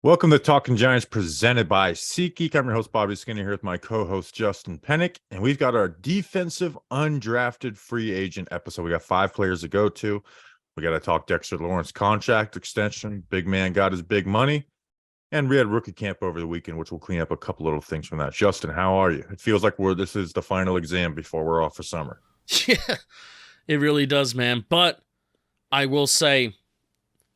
Welcome to Talking Giants presented by SeatGeek. I'm your host, Bobby Skinner, here with my co-host, Justin Pennick, and we've got our defensive undrafted free agent episode. We got 5 players to go to. We got to talk Dexter Lawrence contract extension. Big man got his big money, and we had rookie camp over the weekend, which will clean up a couple little things from that. Justin, how are you? It feels like this is the final exam before we're off for summer. Yeah, it really does, man. But I will say,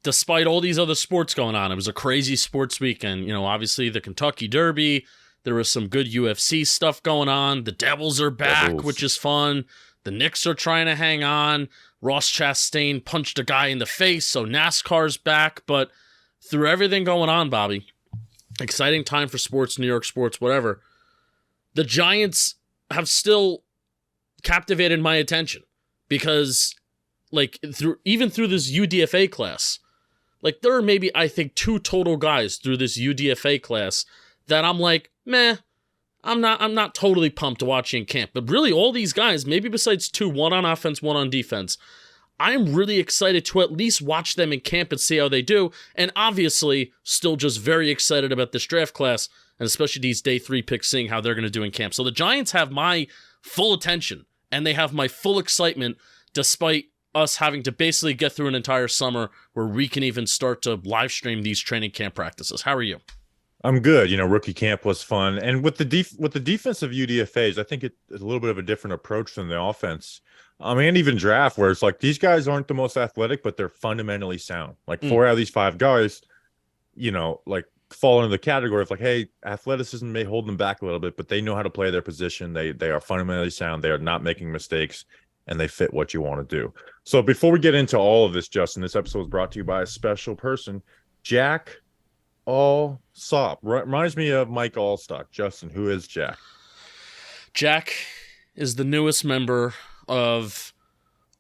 despite all these other sports going on, it was a crazy sports weekend. You know, obviously the Kentucky Derby, there was some good UFC stuff going on. The Devils are back, which is fun. The Knicks are trying to hang on. Ross Chastain punched a guy in the face, so NASCAR's back. But through everything going on, Bobby, exciting time for sports, New York sports, whatever. The Giants have still captivated my attention because, like, even through this UDFA class, like, there are maybe, I think, 2 total guys through this UDFA class that I'm like, meh, I'm not totally pumped to watching camp. But really, all these guys, maybe besides 2, one on offense, one on defense, I'm really excited to at least watch them in camp and see how they do. And obviously, still just very excited about this draft class, and especially these day 3 picks, seeing how they're going to do in camp. So the Giants have my full attention, and they have my full excitement, despite us having to basically get through an entire summer where we can even start to live stream these training camp practices. How are you? I'm good. You know, rookie camp was fun. And with the defensive UDFAs, I think it's a little bit of a different approach than the offense. And even draft, where it's like these guys aren't the most athletic, but they're fundamentally sound. Like 4 out of these 5 guys, you know, like fall into the category of like, hey, athleticism may hold them back a little bit, but they know how to play their position. They are fundamentally sound. They are not making mistakes, and they fit what you want to do. So before we get into all of this, Justin, this episode is brought to you by a special person, Jack Allsop. Reminds me of Mike Allstock. Justin, who is Jack? Jack is the newest member of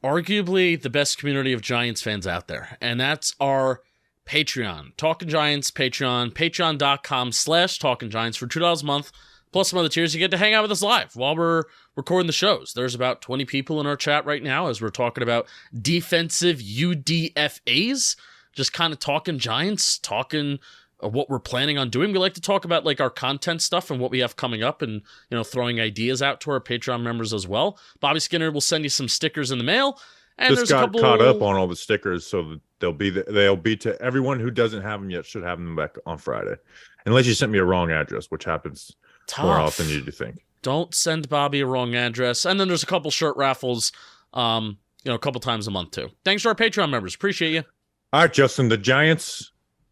arguably the best community of Giants fans out there, and that's our Patreon. Talking Giants Patreon, patreon.com/Talking Giants for $2 a month. Plus some other tiers, you get to hang out with us live while we're recording the shows. There's about 20 people in our chat right now as we're talking about defensive UDFAs, just kind of talking Giants, talking what we're planning on doing. We like to talk about like our content stuff and what we have coming up, and you know, throwing ideas out to our Patreon members as well. Bobby Skinner will send you some stickers in the mail. And just got caught up on all the stickers, so they'll be to everyone who doesn't have them yet. Should have them back on Friday, unless you sent me a wrong address, which happens more often than you think. Don't send Bobby a wrong address. And then there's a couple shirt raffles, a couple times a month too. Thanks to our Patreon members. Appreciate you. All right, Justin, the Giants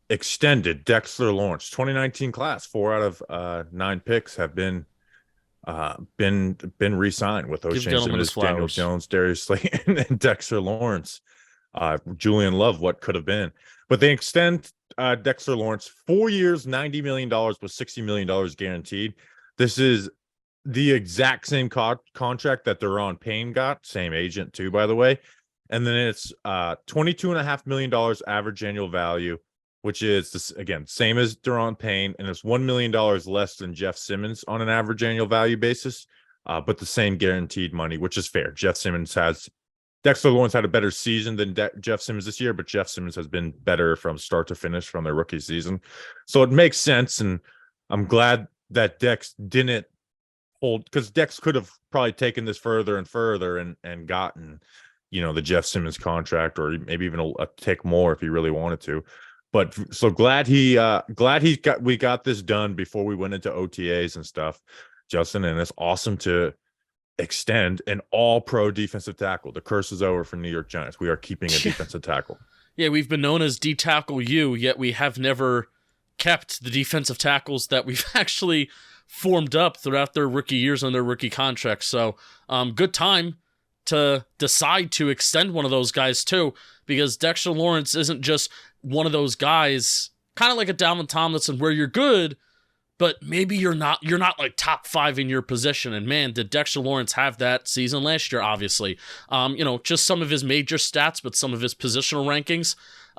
extended Dexter Lawrence, 2019 class. 4 out of 9 picks have been re-signed with O'Shane Simmons, Daniel Jones, Darius Slayton, and Dexter Lawrence. Julian Love, what could have been. But they extend Dexter Lawrence 4 years, $90 million with $60 million guaranteed. This is the exact same contract that Deron Payne got, same agent too, by the way. And then it's $22.5 million average annual value, which is, this, again, same as Deron Payne, and it's $1 million less than Jeff Simmons on an average annual value basis, but the same guaranteed money, which is fair. Dexter Lawrence had a better season than Jeff Simmons this year, but Jeff Simmons has been better from start to finish from their rookie season. So it makes sense, and I'm glad that Dex didn't hold, because Dex could have probably taken this further and further and gotten, you know, the Jeff Simmons contract, or maybe even a tick more if he really wanted to. But so glad we got this done before we went into OTAs and stuff, Justin, and it's awesome to extend an all-pro defensive tackle. The curse is over for New York Giants. We are keeping a defensive tackle. Yeah, we've been known as D-Tackle U, yet we have never kept the defensive tackles that we've actually formed up throughout their rookie years on their rookie contracts. So good time to decide to extend one of those guys too, because Dexter Lawrence isn't just one of those guys, kind of like a Dalvin Tomlinson, where you're good, but maybe you're not like top 5 in your position. And man, did Dexter Lawrence have that season last year, obviously. Just some of his major stats, but some of his positional rankings.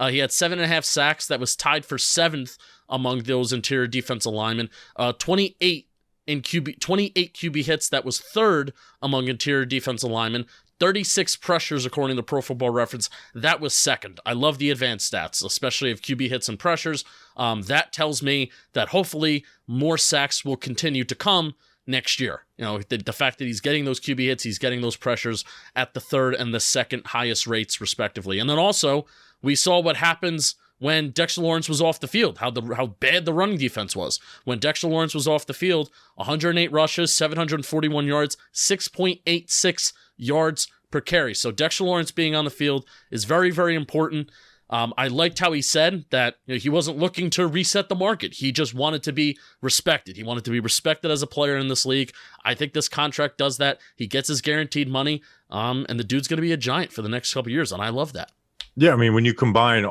He had 7.5 sacks. That was tied for 7th among those interior defensive linemen. 28 QB hits. That was 3rd among interior defensive linemen. 36 pressures according to Pro Football Reference. That was second. I love the advanced stats, especially of QB hits and pressures. That tells me that hopefully more sacks will continue to come next year. You know, the fact that he's getting those QB hits, he's getting those pressures at the third and the second highest rates, respectively. And then also, we saw what happens when Dexter Lawrence was off the field, how bad the running defense was. When Dexter Lawrence was off the field, 108 rushes, 741 yards, 6.86 yards per carry. So Dexter Lawrence being on the field is very, very important. I liked how he said that he wasn't looking to reset the market. He just wanted to be respected. He wanted to be respected as a player in this league. I think this contract does that. He gets his guaranteed money, and the dude's going to be a giant for the next couple of years, and I love that. Yeah, I mean, when you combine,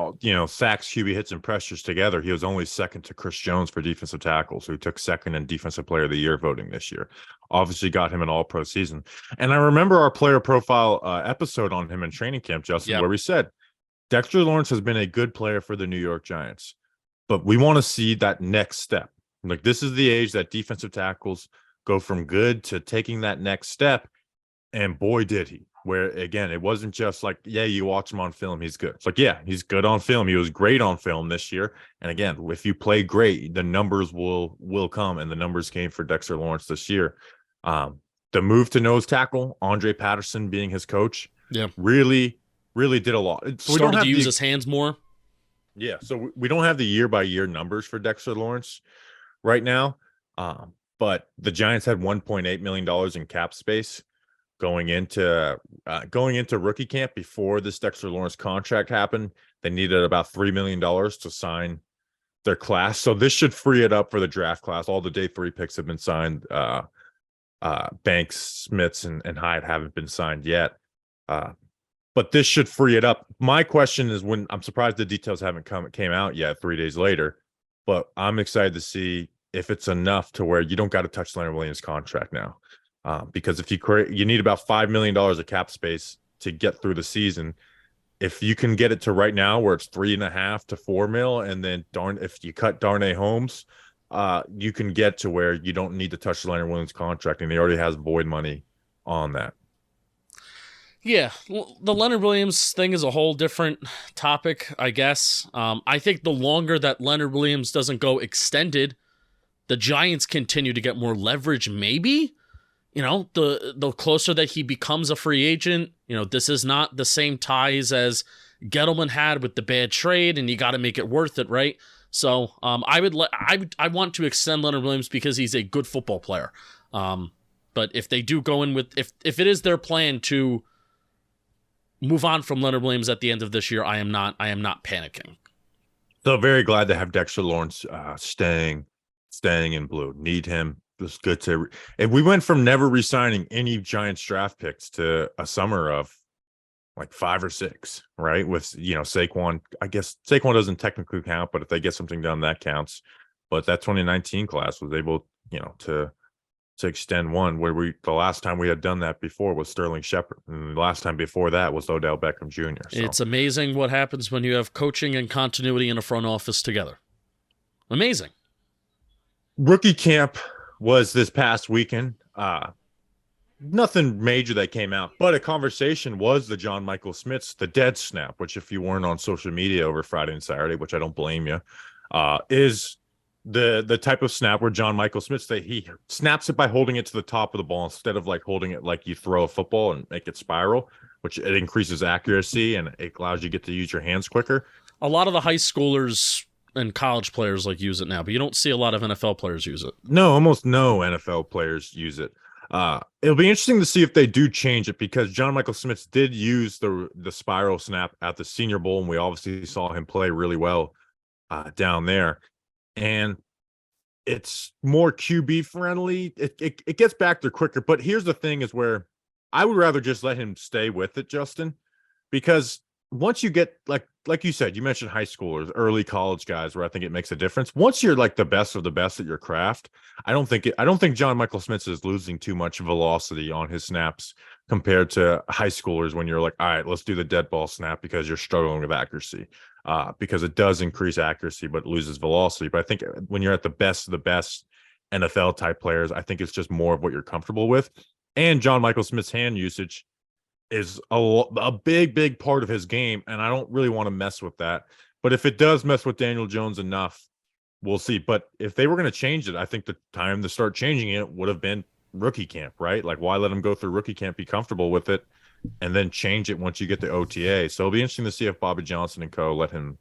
sacks, QB hits, and pressures together, he was only second to Chris Jones for defensive tackles, who took second in Defensive Player of the Year voting this year. Obviously got him an all-pro season. And I remember our player profile episode on him in training camp, Justin, where we said, Dexter Lawrence has been a good player for the New York Giants, but we want to see that next step. Like, this is the age that defensive tackles go from good to taking that next step, and boy, did he. Where, again, it wasn't just like, yeah, you watch him on film, he's good. It's like, yeah, he's good on film. He was great on film this year. And again, if you play great, the numbers will come, and the numbers came for Dexter Lawrence this year. The move to nose tackle, Andre Patterson being his coach, really did a lot. So we started to use his hands more. Yeah, so we don't have the year-by-year numbers for Dexter Lawrence right now, but the Giants had $1.8 million in cap space going into rookie camp before this Dexter Lawrence contract happened. They needed about $3 million to sign their class. So this should free it up for the draft class. All the day 3 picks have been signed. Banks, Schmitz, and Hyatt haven't been signed yet. But this should free it up. My question is, when I'm surprised the details haven't came out yet 3 days later, but I'm excited to see if it's enough to where you don't got to touch Leonard Williams' contract now. Because if you need about $5 million of cap space to get through the season. If you can get it to right now where it's $3.5 to $4 million, and then if you cut Darnay Holmes, you can get to where you don't need to touch the Leonard Williams contract, and he already has void money on that. Yeah, the Leonard Williams thing is a whole different topic, I guess. I think the longer that Leonard Williams doesn't go extended, the Giants continue to get more leverage, maybe. You know, the closer that he becomes a free agent, this is not the same ties as Gettleman had with the bad trade, and you got to make it worth it, right? So I want to extend Leonard Williams because he's a good football player. But if they do go in with, if it is their plan to move on from Leonard Williams at the end of this year, I am not panicking. So very glad to have Dexter Lawrence staying in blue. Need him. It was good to. And we went from never re-signing any Giants draft picks to a summer of like 5 or 6, right? With Saquon. I guess Saquon doesn't technically count, but if they get something done, that counts. But that 2019 class was able, to extend one. Where the last time we had done that before was Sterling Shepard, and the last time before that was Odell Beckham Jr. So. It's amazing what happens when you have coaching and continuity in a front office together. Amazing. Rookie camp was this past weekend. Nothing major that came out, but a conversation was the John Michael Schmitz, the dead snap, which if you weren't on social media over Friday and Saturday, which I don't blame you, is the type of snap where John Michael Schmitz, that he snaps it by holding it to the top of the ball instead of like holding it like you throw a football and make it spiral, which it increases accuracy and it allows you to get to use your hands quicker. A lot of the high schoolers and college players use it now, but you don't see a lot of NFL players use it. No, almost no NFL players use it. It'll be interesting to see if they do change it, because John Michael Schmitz did use the spiral snap at the Senior Bowl, and we obviously saw him play really well down there. And it's more QB friendly. It gets back there quicker. But here's the thing: is where I would rather just let him stay with it, Justin, because once you get like you said, you mentioned high schoolers, early college guys, where I think it makes a difference. Once you're like the best of the best at your craft, I don't think John Michael Schmitz is losing too much velocity on his snaps compared to high schoolers when you're like, all right, let's do the dead ball snap because you're struggling with accuracy. Because it does increase accuracy, but it loses velocity. But I think when you're at the best of the best NFL type players, I think it's just more of what you're comfortable with. And John Michael Smith's hand usage is a big part of his game, and I don't really want to mess with that. But if it does mess with Daniel Jones enough, we'll see. But if they were going to change it, I think the time to start changing it would have been rookie camp, right? Like, why let him go through rookie camp, be comfortable with it, and then change it once you get the OTA? So it'll be interesting to see if Bobby Johnson and co. let him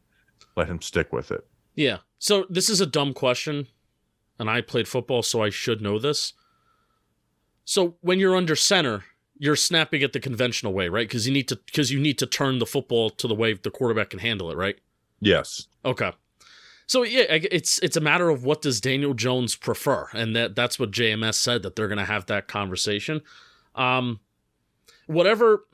stick with it. Yeah. So this is a dumb question, and I played football, so I should know this. So when you're under center, you're snapping it the conventional way, right? Because you need to turn the football to the way the quarterback can handle it, right? Yes. Okay. So yeah, it's a matter of what does Daniel Jones prefer, and that's what JMS said, that they're going to have that conversation. Whatever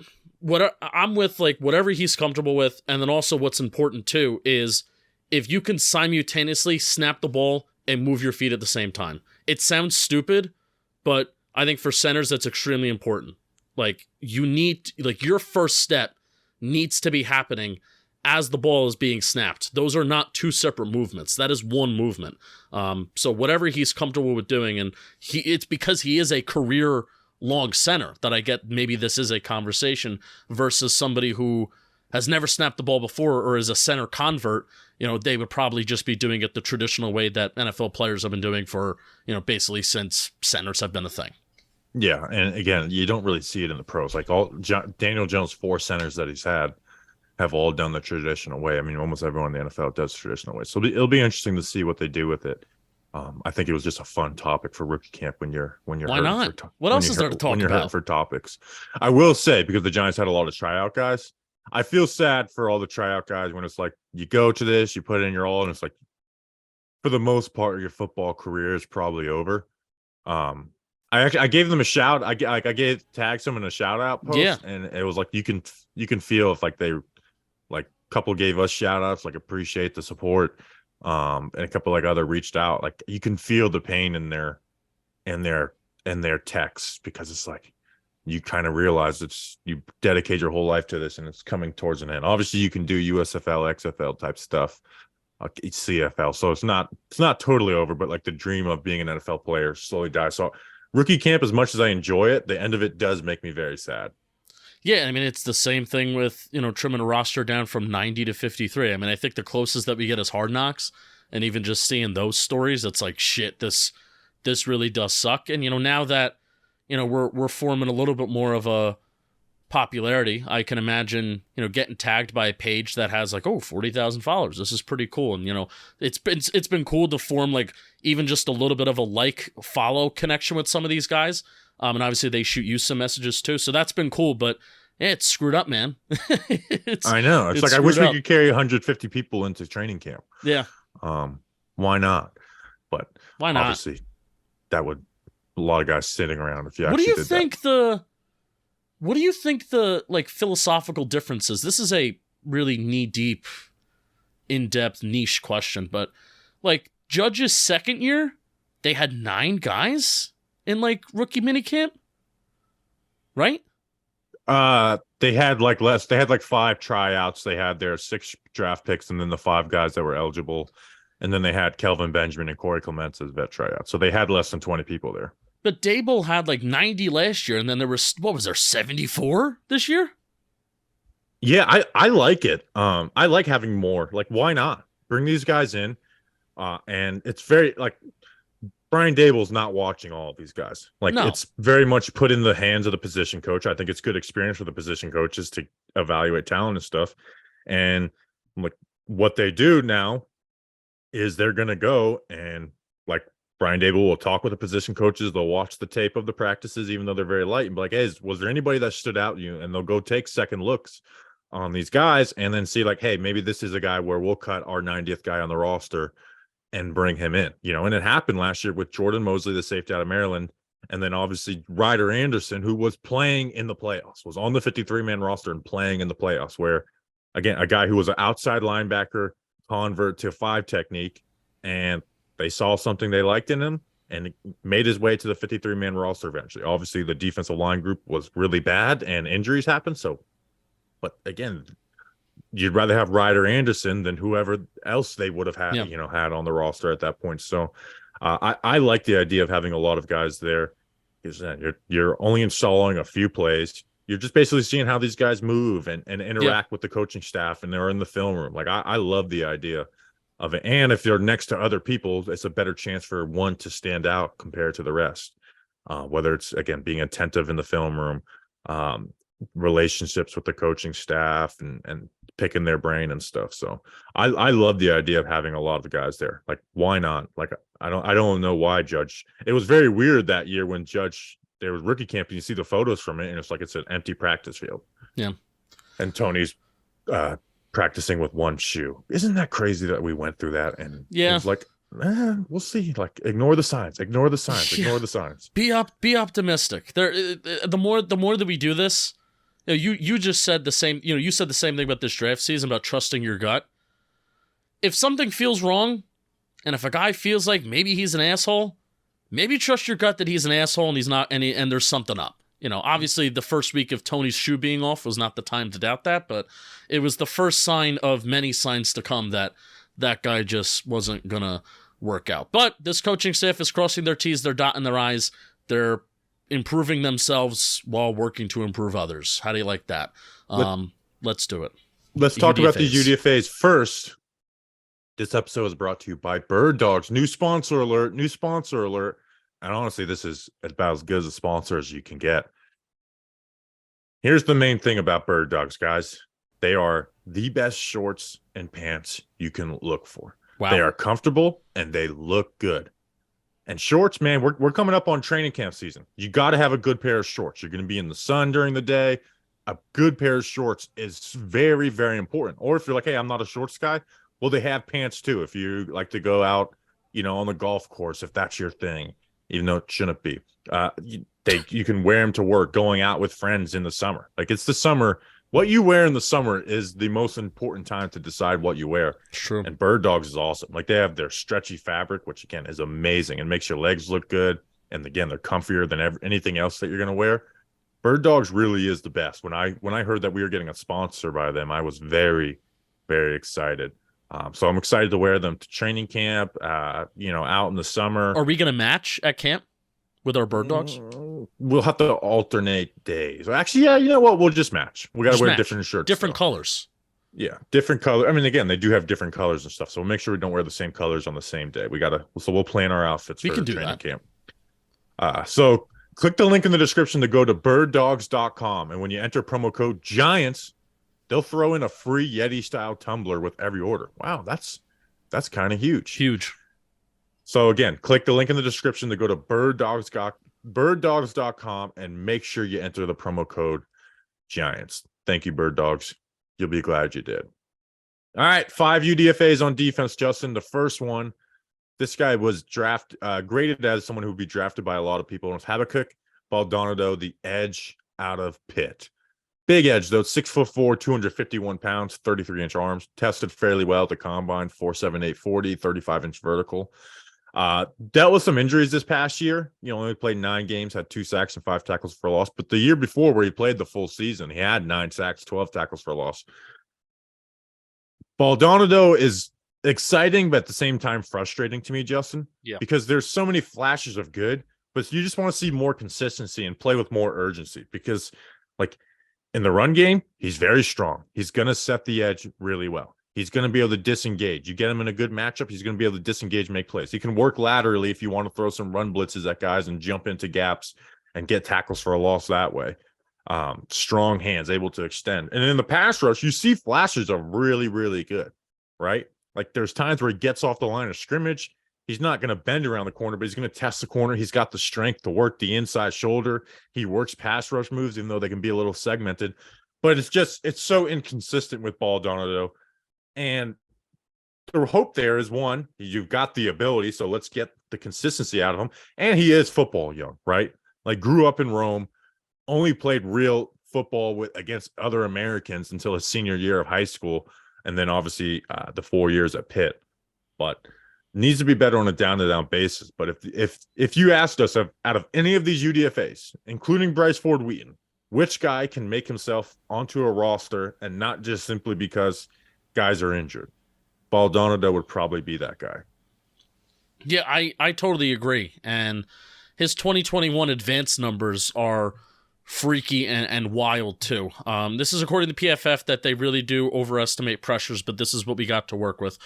I'm with, like, whatever he's comfortable with, and then also what's important too is if you can simultaneously snap the ball and move your feet at the same time. It sounds stupid, but I think for centers that's extremely important. Like, your first step needs to be happening as the ball is being snapped. Those are not two separate movements. That is one movement. So whatever he's comfortable with doing, and it's because he is a career-long center that I get maybe this is a conversation versus somebody who has never snapped the ball before or is a center convert. They would probably just be doing it the traditional way that NFL players have been doing for, basically since centers have been a thing. Yeah, and again, you don't really see it in the pros. Like Daniel Jones' 4 centers that he's had have all done the traditional way. I mean, almost everyone in the NFL does the traditional way. So it'll be interesting to see what they do with it. I think it was just a fun topic for rookie camp when you're why not? What else is there to talk about? When you're hurting for topics, I will say, because the Giants had a lot of tryout guys, I feel sad for all the tryout guys when it's like you go to this, you put it in your all, and it's like for the most part your football career is probably over. I gave them a shout. I tagged someone in a shout out post, yeah, and it was like you can feel if like they like a couple gave us shout outs, like appreciate the support, and a couple like other reached out. Like you can feel the pain in their texts, because it's like you kind of realize you dedicate your whole life to this and it's coming towards an end. Obviously, you can do USFL, XFL type stuff, CFL, so it's not totally over, but like the dream of being an NFL player slowly dies. So rookie camp, as much as I enjoy it, the end of it does make me very sad. Yeah, I mean, it's the same thing with, trimming a roster down from 90 to 53. I mean, I think the closest that we get is Hard Knocks, and even just seeing those stories, it's like, shit, this really does suck. And, now that, we're forming a little bit more of a popularity, I can imagine, getting tagged by a page that has like, 40,000 followers. This is pretty cool. And, it's been cool to form like even just a little bit of a follow connection with some of these guys. And obviously they shoot you some messages too. So that's been cool, but yeah, it's screwed up, man. I know. It's like, I wish we could carry 150 people into training camp. Yeah. Why not? But why not? Obviously that would a lot of guys sitting around if you What actually do you did think that. What do you think the like philosophical differences? This is a really knee-deep, in-depth, niche question, but like Judge's second year, they had 9 guys in like rookie minicamp, right? They had like less. They had like 5 tryouts. They had their 6 draft picks, and then the 5 guys that were eligible, and then they had Kelvin Benjamin and Corey Clements as vet tryouts. So they had less than 20 people there. But Dable had like 90 last year, and then there was, 74 this year? Yeah, I like it. I like having more. Like, why not? Bring these guys in. And it's very, like, Brian Dable's not watching all of these guys. Like, No. It's very much put in the hands of the position coach. I think it's good experience for the position coaches to evaluate talent and stuff. And like what they do now is they're going to go and, like, Brian Dable will talk with the position coaches. They'll watch the tape of the practices, even though they're very light, and be like, hey, was there anybody that stood out to you? And they'll go take second looks on these guys and then see, like, hey, maybe this is a guy where we'll cut our 90th guy on the roster and bring him in. And it happened last year with Jordan Mosley, the safety out of Maryland, and then obviously Ryder Anderson, who was playing in the playoffs, was on the 53-man roster and playing in the playoffs, where, again, a guy who was an outside linebacker convert to 5 technique, and they saw something they liked in him and made his way to the 53-man roster eventually. Obviously, the defensive line group was really bad and injuries happened. So, but again, you'd rather have Ryder Anderson than whoever else they would have had, had on the roster at that point. So I like the idea of having a lot of guys there. Because you're only installing a few plays. you're just basically seeing how these guys move and interact with the coaching staff, and they're in the film room. Like I love the idea of it. And if you're next to other people, it's a better chance for one to stand out compared to the rest. Whether it's, again, being attentive in the film room, relationships with the coaching staff, and picking their brain and stuff. So I love the idea of having a lot of the guys there. Like, why not? Like, I don't know why Judge. It was very weird that year when Judge, there was rookie camp, and you see the photos from it, and it's like it's an empty practice field. Yeah. And Tony's practicing with one shoe. Isn't that crazy that we went through that? And it was like, we'll see. Like, ignore the signs. Ignore the signs. Be optimistic. The more that we do this, you just said the same. You said the same thing about this draft season, about trusting your gut. If something feels wrong, and if a guy feels like maybe he's an asshole, maybe trust your gut that he's an asshole and he's not, and there's something up. Obviously the first week of Tony's shoe being off was not the time to doubt that, but it was the first sign of many signs to come that guy just wasn't going to work out. But this coaching staff is crossing their T's, they're dotting their I's, they're improving themselves while working to improve others. How do you like that? Let's do it. Let's talk about these UDFAs first. This episode is brought to you by Bird Dogs. New sponsor alert. And honestly, this is about as good as a sponsor as you can get. Here's the main thing about Bird Dogs, guys. They are the best shorts and pants you can look for. Wow. They are comfortable and they look good. And shorts, man, we're coming up on training camp season. You got to have a good pair of shorts. You're going to be in the sun during the day. A good pair of shorts is very, very important. Or if you're like, hey, I'm not a shorts guy, well, they have pants too. If you like to go out, on the golf course, if that's your thing. Even though it shouldn't be. You can wear them to work, going out with friends in the summer. Like, it's the summer. What you wear in the summer is the most important time to decide what you wear. True. And Bird Dogs is awesome. Like, they have their stretchy fabric, which, again, is amazing and makes your legs look good. And, again, they're comfier than anything else that you're going to wear. Bird Dogs really is the best. When I heard that we were getting a sponsor by them, I was very, very excited. So I'm excited to wear them to training camp, out in the summer. Are we going to match at camp with our Bird Dogs? We'll have to alternate days. Actually, yeah, you know what? We'll just match. We got to wear different shirts. Different colors. Yeah, different color. I mean, again, they do have different colors and stuff. So we'll make sure we don't wear the same colors on the same day. So we'll plan our outfits for training camp. So click the link in the description to go to birddogs.com. And when you enter promo code GIANTS, they'll throw in a free Yeti-style tumbler with every order. Wow, that's kind of huge. Huge. So, again, click the link in the description to go to birddogs.com and make sure you enter the promo code GIANTS. Thank you, Bird Dogs. You'll be glad you did. All right, 5 UDFAs on defense, Justin. The first one, this guy was graded as someone who would be drafted by a lot of people. It was Habakkuk Baldonado, the edge out of Pitt. Big edge, though, 6'4", 251 pounds, 33-inch arms. Tested fairly well at the combine, 4.78 40, 35-inch vertical. Dealt with some injuries this past year. Only played 9 games, had 2 sacks and 5 tackles for loss. But the year before, where he played the full season, he had 9 sacks, 12 tackles for loss. Baldonado is exciting, but at the same time frustrating to me, Justin. Yeah. Because there's so many flashes of good, but you just want to see more consistency and play with more urgency. Because, in the run game, he's very strong. He's going to set the edge really well. He's going to be able to disengage. You get him in a good matchup, he's going to be able to disengage and make plays. He can work laterally if you want to throw some run blitzes at guys and jump into gaps and get tackles for a loss that way. Strong hands, able to extend. And in the pass rush, you see flashes of really, really good, right? Like, there's times where he gets off the line of scrimmage. He's not going to bend around the corner, but he's going to test the corner. He's got the strength to work the inside shoulder. He works pass rush moves, even though they can be a little segmented. But it's so inconsistent with Baldonado. And the hope there is, one, you've got the ability, so let's get the consistency out of him. And he is football young, right? Like, grew up in Rome, only played real football against other Americans until his senior year of high school, and then obviously the 4 years at Pitt. But needs to be better on a down-to-down basis. But if you asked us, out of any of these UDFAs, including Bryce Ford Wheaton, which guy can make himself onto a roster and not just simply because guys are injured, Baldonado would probably be that guy. Yeah, I totally agree. And his 2021 advanced numbers are freaky and wild too. This is according to PFF that they really do overestimate pressures, but this is what we got to work with.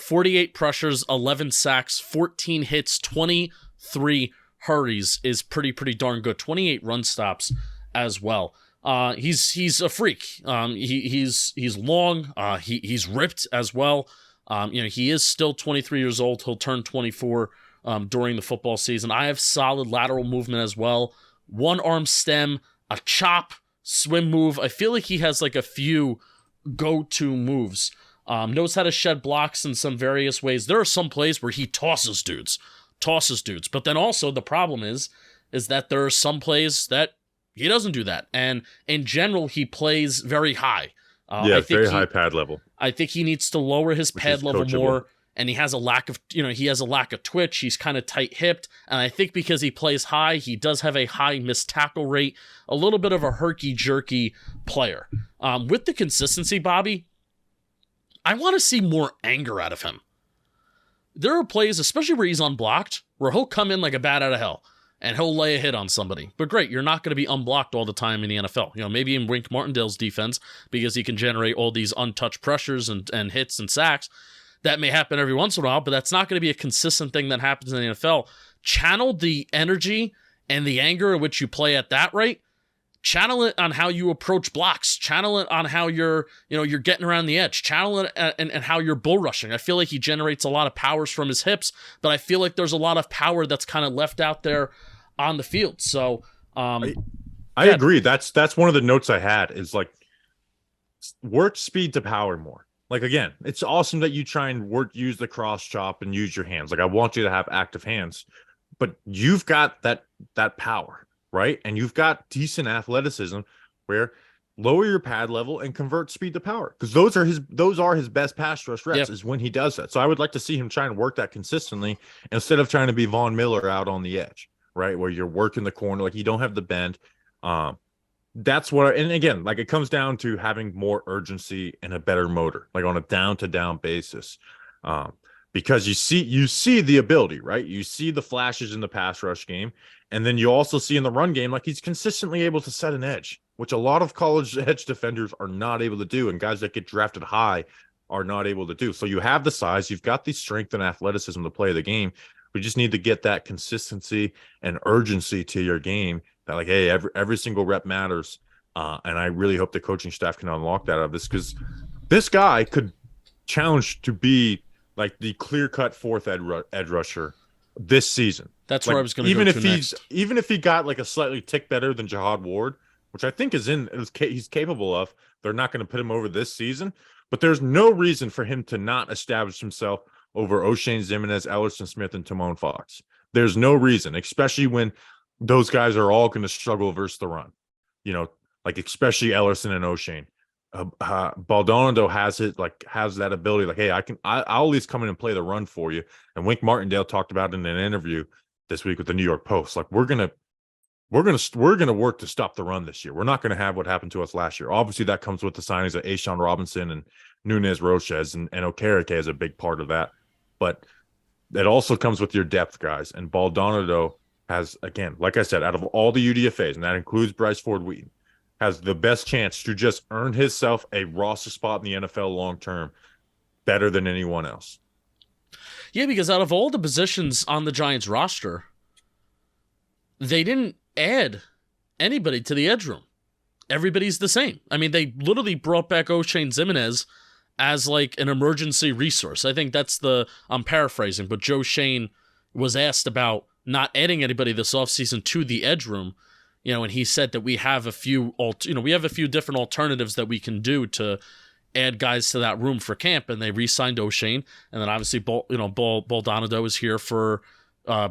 48 pressures, 11 sacks, 14 hits, 23 hurries is pretty darn good. 28 run stops as well. He's a freak. He's long. He's ripped as well. He is still 23 years old. He'll turn 24 during the football season. I have solid lateral movement as well. One arm stem, a chop, swim move. I feel like he has like a few go-to moves. Knows how to shed blocks in some various ways. There are some plays where he tosses dudes. But then also the problem is that there are some plays that he doesn't do that. And in general, he plays very high. Very high pad level. I think he needs to lower his pad level more. And he has a lack of twitch. He's kind of tight-hipped. And I think because he plays high, he does have a high missed tackle rate, a little bit of a herky-jerky player. With the consistency, Bobby, I want to see more anger out of him. There are plays, especially where he's unblocked, where he'll come in like a bat out of hell, and he'll lay a hit on somebody. But great, you're not going to be unblocked all the time in the NFL. Maybe in Wink Martindale's defense, because he can generate all these untouched pressures and hits and sacks. That may happen every once in a while, but that's not going to be a consistent thing that happens in the NFL. Channel the energy and the anger at which you play at that rate. Channel it on how you approach blocks. Channel it on how you're getting around the edge. Channel it and how you're bull rushing. I feel like he generates a lot of powers from his hips, but I feel like there's a lot of power that's kind of left out there on the field. So I agree. That's one of the notes I had is like work speed to power more. Like, again, it's awesome that you try and use the cross chop and use your hands. Like, I want you to have active hands, but you've got that power, right? And you've got decent athleticism where lower your pad level and convert speed to power, because those are his best pass rush reps. Yep. Is when he does that. So I would like to see him try and work that consistently instead of trying to be Von Miller out on the edge, right? Where you're working the corner, like you don't have the bend. That's what, and again, like it comes down to having more urgency and a better motor, like on a down to down basis. Because you see the ability, right? You see the flashes in the pass rush game. And then you also see in the run game, like he's consistently able to set an edge, which a lot of college edge defenders are not able to do. And guys that get drafted high are not able to do. So you have the size, you've got the strength and athleticism to play the game. We just need to get that consistency and urgency to your game. That like, hey, every single rep matters. And I really hope the coaching staff can unlock that out of this, because this guy could challenge to be like the clear-cut fourth edge rusher this season. That's like, where I was going to go to next. Even if he got like a slightly tick better than Jihad Ward, which I think he's capable of, they're not going to put him over this season. But there's no reason for him to not establish himself over O'Shane Ximines, Ellerson Smith, and Timon Fox. There's no reason, especially when those guys are all going to struggle versus the run. Like especially Ellerson and O'Shane. Baldonado has that ability. Like, hey, I'll at least come in and play the run for you. And Wink Martindale talked about it in an interview this week with the New York Post. Like, we're gonna work to stop the run this year. We're not gonna have what happened to us last year. Obviously, that comes with the signings of Ashawn Robinson and Nunez Roches, and Okereke is a big part of that. But it also comes with your depth guys. And Baldonado has, again, like I said, out of all the UDFAs, and that includes Bryce Ford Wheaton, has the best chance to just earn himself a roster spot in the NFL long term better than anyone else. Yeah, because out of all the positions on the Giants roster, they didn't add anybody to the edge room. Everybody's the same. I mean, they literally brought back O'Shane Ximines as like an emergency resource. I think I'm paraphrasing, but Joe Shane was asked about not adding anybody this offseason to the edge room. And he said that we have a few different alternatives that we can do to add guys to that room for camp, and they re-signed O'Shane, and then obviously Baldonado is here for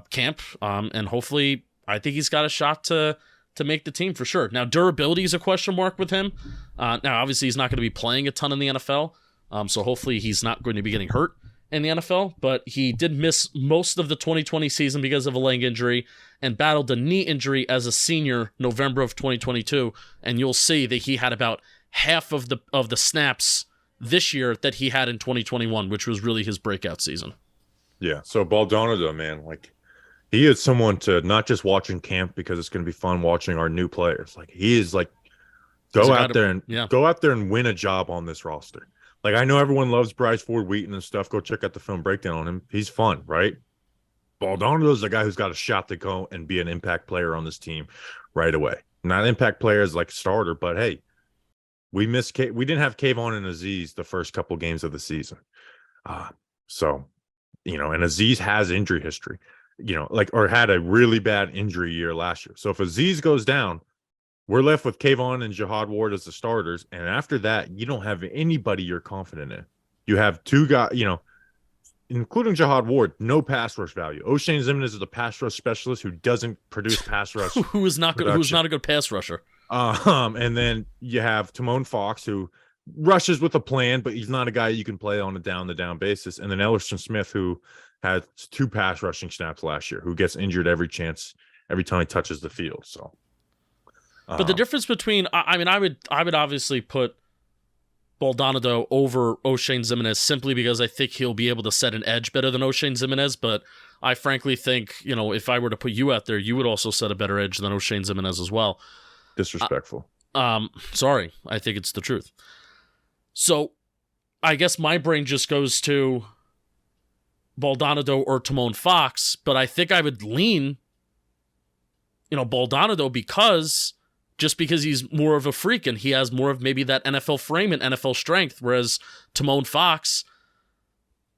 camp, and hopefully I think he's got a shot to make the team for sure. Now durability is a question mark with him. Now obviously he's not going to be playing a ton in the NFL, so hopefully he's not going to be getting hurt in the NFL, but he did miss most of the 2020 season because of a leg injury and battled a knee injury as a senior November of 2022, and you'll see that he had about half of the snaps this year that he had in 2021, which was really his breakout season. Yeah, so Baldonado, man, like He is someone to not just watch in camp because it's going to be fun watching our new players. Like he is like go out there and win a job on this roster. Like I know everyone loves Bryce Ford Wheaton and stuff. Go check out the film breakdown on him. He's fun, right? Baldonado is the guy who's got a shot to go and be an impact player on this team right away. Not impact players like starter, but hey, we didn't have Kayvon and Aziz the first couple games of the season. So, and Aziz has injury history, or had a really bad injury year last year. So if Aziz goes down, we're left with Kayvon and Jihad Ward as the starters. And after that, you don't have anybody you're confident in. You have two guys, including Jihad Ward, no pass rush value. O'Shane Ximines is a pass rush specialist who doesn't produce pass rush. Who's not a good pass rusher. And then you have Timon Fox, who rushes with a plan, but he's not a guy you can play on a down-to-down basis. And then Ellerson Smith, who had 2 pass rushing snaps last year, who gets injured every time he touches the field. So, but the difference between, I would obviously put Baldonado over O'Shane Ximines simply because I think he'll be able to set an edge better than O'Shane Ximines. But I frankly think, if I were to put you out there, you would also set a better edge than O'Shane Ximines as well. Disrespectful. Sorry, I think it's the truth. So, I guess my brain just goes to Baldonado or Timon Fox, but I think I would lean, Baldonado because he's more of a freak and he has more of maybe that NFL frame and NFL strength, whereas Timon Fox,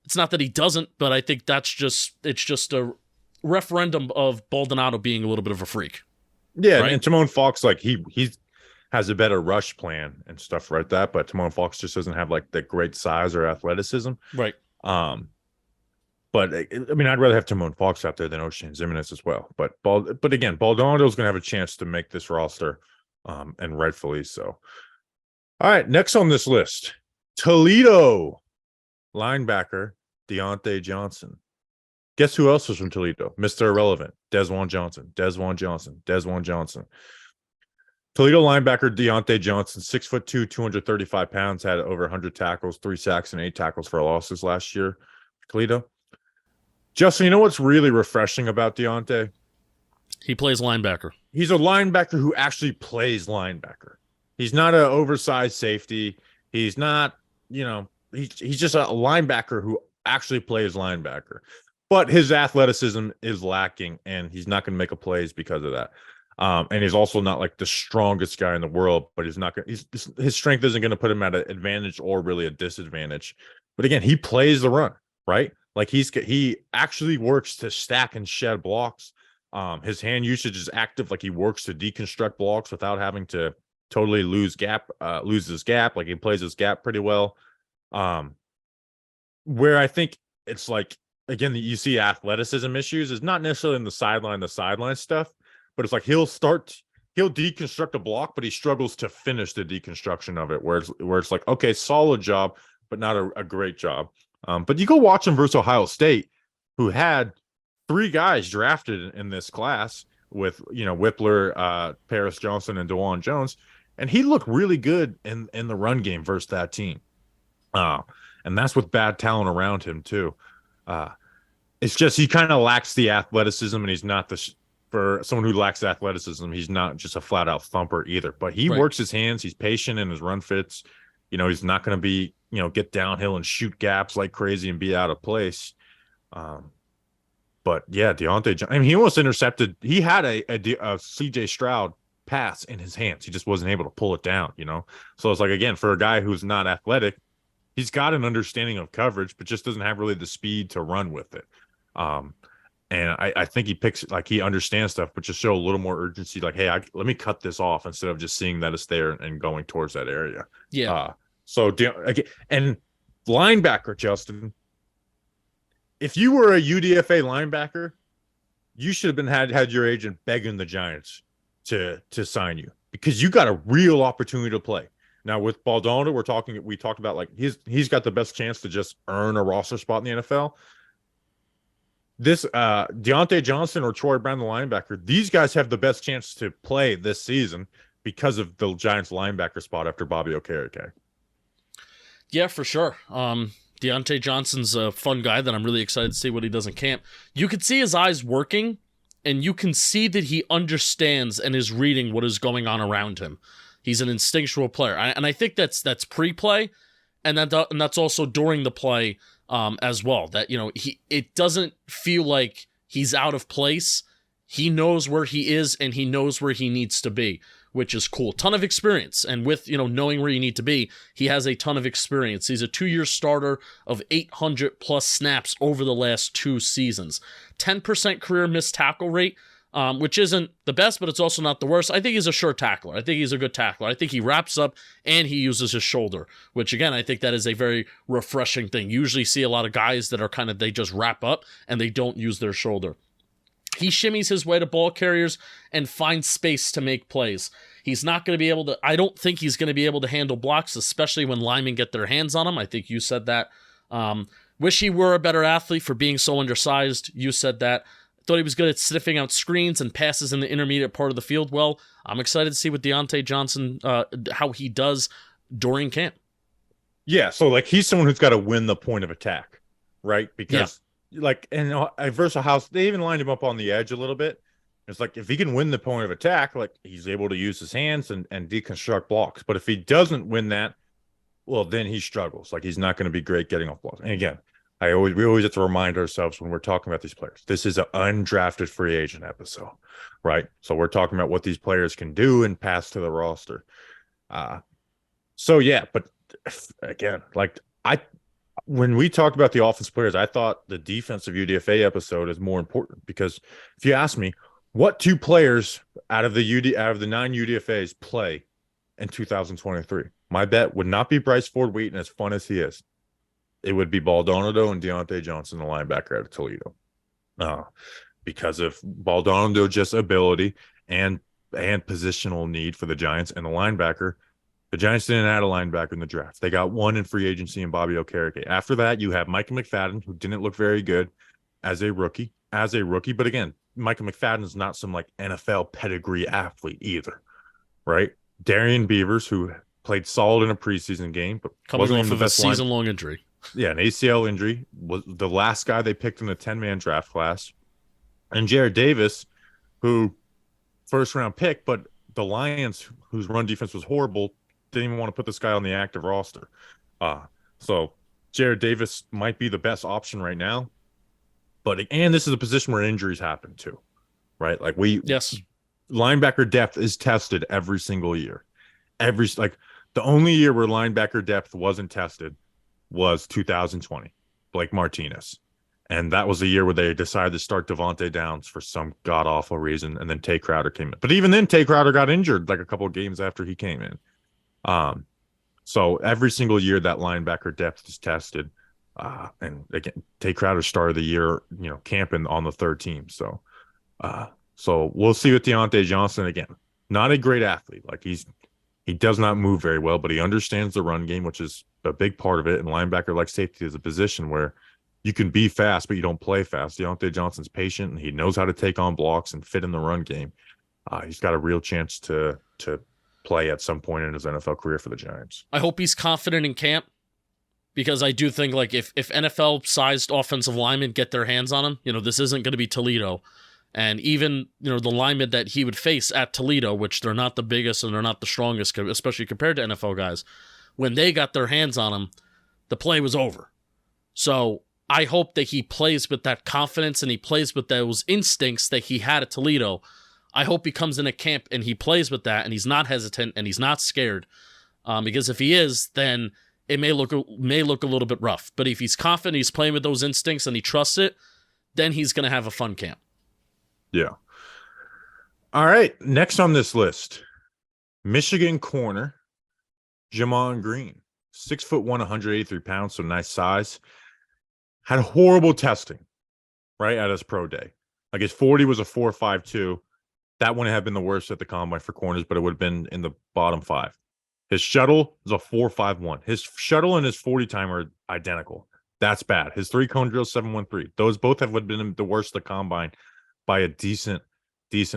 it's not that he doesn't, but I think it's just a referendum of Baldonado being a little bit of a freak. Yeah, right? And Timon Fox, like he has a better rush plan and stuff like that, but Timon Fox just doesn't have like the great size or athleticism. Right. But I mean, I'd rather have Timon Fox out there than O'Shane Ximines as well. But again, Baldonado's going to have a chance to make this roster, and rightfully so. All right, next on this list, Toledo linebacker Dyontae Johnson. Guess who else was from Toledo? Mr. Irrelevant, Desjuan Johnson. Toledo linebacker Dyontae Johnson, 6'2", 235 pounds, had over 100 tackles, 3 sacks, and 8 tackles for losses last year. Toledo. Justin, you know what's really refreshing about Dyontae? He plays linebacker. He's a linebacker who actually plays linebacker. He's not an oversized safety. He's not, he's just a linebacker who actually plays linebacker. But his athleticism is lacking, and he's not going to make a plays because of that. And he's also not like the strongest guy in the world, but his strength isn't going to put him at an advantage or really a disadvantage. But again, he plays the run, right? Like he actually works to stack and shed blocks. His hand usage is active. Like he works to deconstruct blocks without having to totally lose his gap. Like he plays his gap pretty well. Where I think it's like, again, you see athleticism issues is not necessarily in the sideline stuff, but it's like he'll deconstruct a block, but he struggles to finish the deconstruction of it, where it's like, okay, solid job, but not a great job. But you go watch him versus Ohio State, who had 3 guys drafted in this class with, Whippler, Paris Johnson, and DeJuan Jones, and he looked really good in the run game versus that team. And that's with bad talent around him too. It's just he kind of lacks the athleticism, and he's not for someone who lacks athleticism, he's not just a flat out thumper either. But he works his hands. He's patient in his run fits. He's not going to be, get downhill and shoot gaps like crazy and be out of place. But yeah, Dyontae, I mean, he almost intercepted. He had a CJ Stroud pass in his hands. He just wasn't able to pull it down, So it's like, again, for a guy who's not athletic, he's got an understanding of coverage, but just doesn't have really the speed to run with it. And I think he understands stuff, but just show a little more urgency. Like, hey, let me cut this off instead of just seeing that it's there and going towards that area. Yeah. And linebacker, Justin, if you were a UDFA linebacker, you should have been had your agent begging the Giants to sign you, because you got a real opportunity to play. Now with Baldonado, we talked about like he's got the best chance to just earn a roster spot in the NFL. This Dyontae Johnson or Troy Brown, the linebacker, these guys have the best chance to play this season because of the Giants linebacker spot after Bobby Okereke. Yeah, for sure. Dyontae Johnson's a fun guy that I'm really excited to see what he does in camp. You could see his eyes working and you can see that he understands and is reading what is going on around him. He's an instinctual player, and I think that's pre-play, and that's also during the play as well. That it doesn't feel like he's out of place. He knows where he is and he knows where he needs to be, which is cool. Ton of experience, and with knowing where you need to be, he has a ton of experience. He's a 2-year starter of 800 plus snaps over the last 2 seasons. 10% career missed tackle rate. Which isn't the best, but it's also not the worst. I think he's a sure tackler. I think he's a good tackler. I think he wraps up and he uses his shoulder, which again, I think that is a very refreshing thing. You usually see a lot of guys that are they just wrap up and they don't use their shoulder. He shimmies his way to ball carriers and finds space to make plays. He's not going to be able to, I don't think he's going to be able to handle blocks, especially when linemen get their hands on him. I think you said that. Wish he were a better athlete for being so undersized. You said that. Thought he was good at sniffing out screens and passes in the intermediate part of the field. Well, I'm excited to see what Dyontae Johnson, how he does during camp. Yeah, so he's someone who's got to win the point of attack, right? Because versus House, they even lined him up on the edge a little bit. It's if he can win the point of attack, he's able to use his hands and deconstruct blocks. But if he doesn't win that, well, then he struggles. He's not going to be great getting off blocks. And again, we always have to remind ourselves when we're talking about these players, this is an undrafted free agent episode, right? So we're talking about what these players can do and pass to the roster. But again, when we talked about the offense players, I thought the defensive UDFA episode is more important, because if you ask me, what 2 players out of the 9 UDFAs play in 2023, my bet would not be Bryce Ford Wheaton, as fun as he is. It would be Baldonado and Dyontae Johnson, the linebacker out of Toledo, because of Baldonado just ability and positional need for the Giants, and the linebacker. The Giants didn't add a linebacker in the draft. They got one in free agency in Bobby Okereke. After that, you have Micah McFadden, who didn't look very good as a rookie. But again, Micah McFadden is not some NFL pedigree athlete either, right? Darian Beavers, who played solid in a preseason game, but coming off of a season-long injury. Yeah, an ACL injury, was the last guy they picked in the 10-man draft class. And Jared Davis, who first-round pick, but the Lions, whose run defense was horrible, didn't even want to put this guy on the active roster. So Jared Davis might be the best option right now. And this is a position where injuries happen too, right? Yes. Linebacker depth is tested every single year. The only year where linebacker depth wasn't tested was 2020, Blake Martinez. And that was the year where they decided to start Devontae Downs for some god-awful reason, and then Tay Crowder came in. But even then, Tay Crowder got injured a couple of games after he came in. So every single year that linebacker depth is tested. And again, Tay Crowder started the year, camping on the 3rd team. So we'll see with Dyontae Johnson. Again, not a great athlete. He does not move very well, but he understands the run game, which is a big part of it. And linebacker, like safety, is a position where you can be fast, but you don't play fast. Dyontae Johnson's patient, and he knows how to take on blocks and fit in the run game. He's got a real chance to play at some point in his NFL career for the Giants. I hope he's confident in camp, because I do think if NFL-sized offensive linemen get their hands on him, this isn't going to be Toledo. And even, the linemen that he would face at Toledo, which they're not the biggest and they're not the strongest, especially compared to NFL guys, when they got their hands on him, the play was over. So I hope that he plays with that confidence and he plays with those instincts that he had at Toledo. I hope he comes in a camp and he plays with that and he's not hesitant and he's not scared. Because if he is, then it may look a little bit rough. But if he's confident, he's playing with those instincts and he trusts it, then he's going to have a fun camp. Yeah. All right. Next on this list, Michigan corner, Gemon Green, 6'1", 183 pounds, so nice size. Had horrible testing, right, at his pro day. His 40 was a 4.52. That wouldn't have been the worst at the combine for corners, but it would have been in the bottom 5. His shuttle is a 4.51. His shuttle and his 40 time are identical. That's bad. His 3-cone drill 7.13. Those both have been the worst at the combine by a decent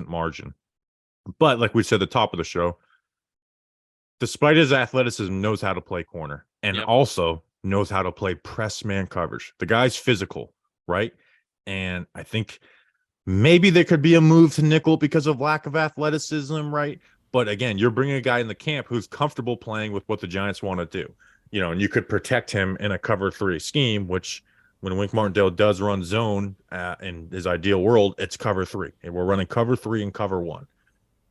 margin. But like we said at the top of the show, despite his athleticism, knows how to play corner and also knows how to play press man coverage. The guy's physical, right? And I think Maybe there could be a move to nickel because of lack of athleticism, right? But again, you're bringing a guy in the camp who's comfortable playing with what the Giants want to do, and you could protect him in a cover 3 scheme, which when Wink Martindale does run zone in his ideal world, it's cover 3. And we're running cover 3 and cover 1.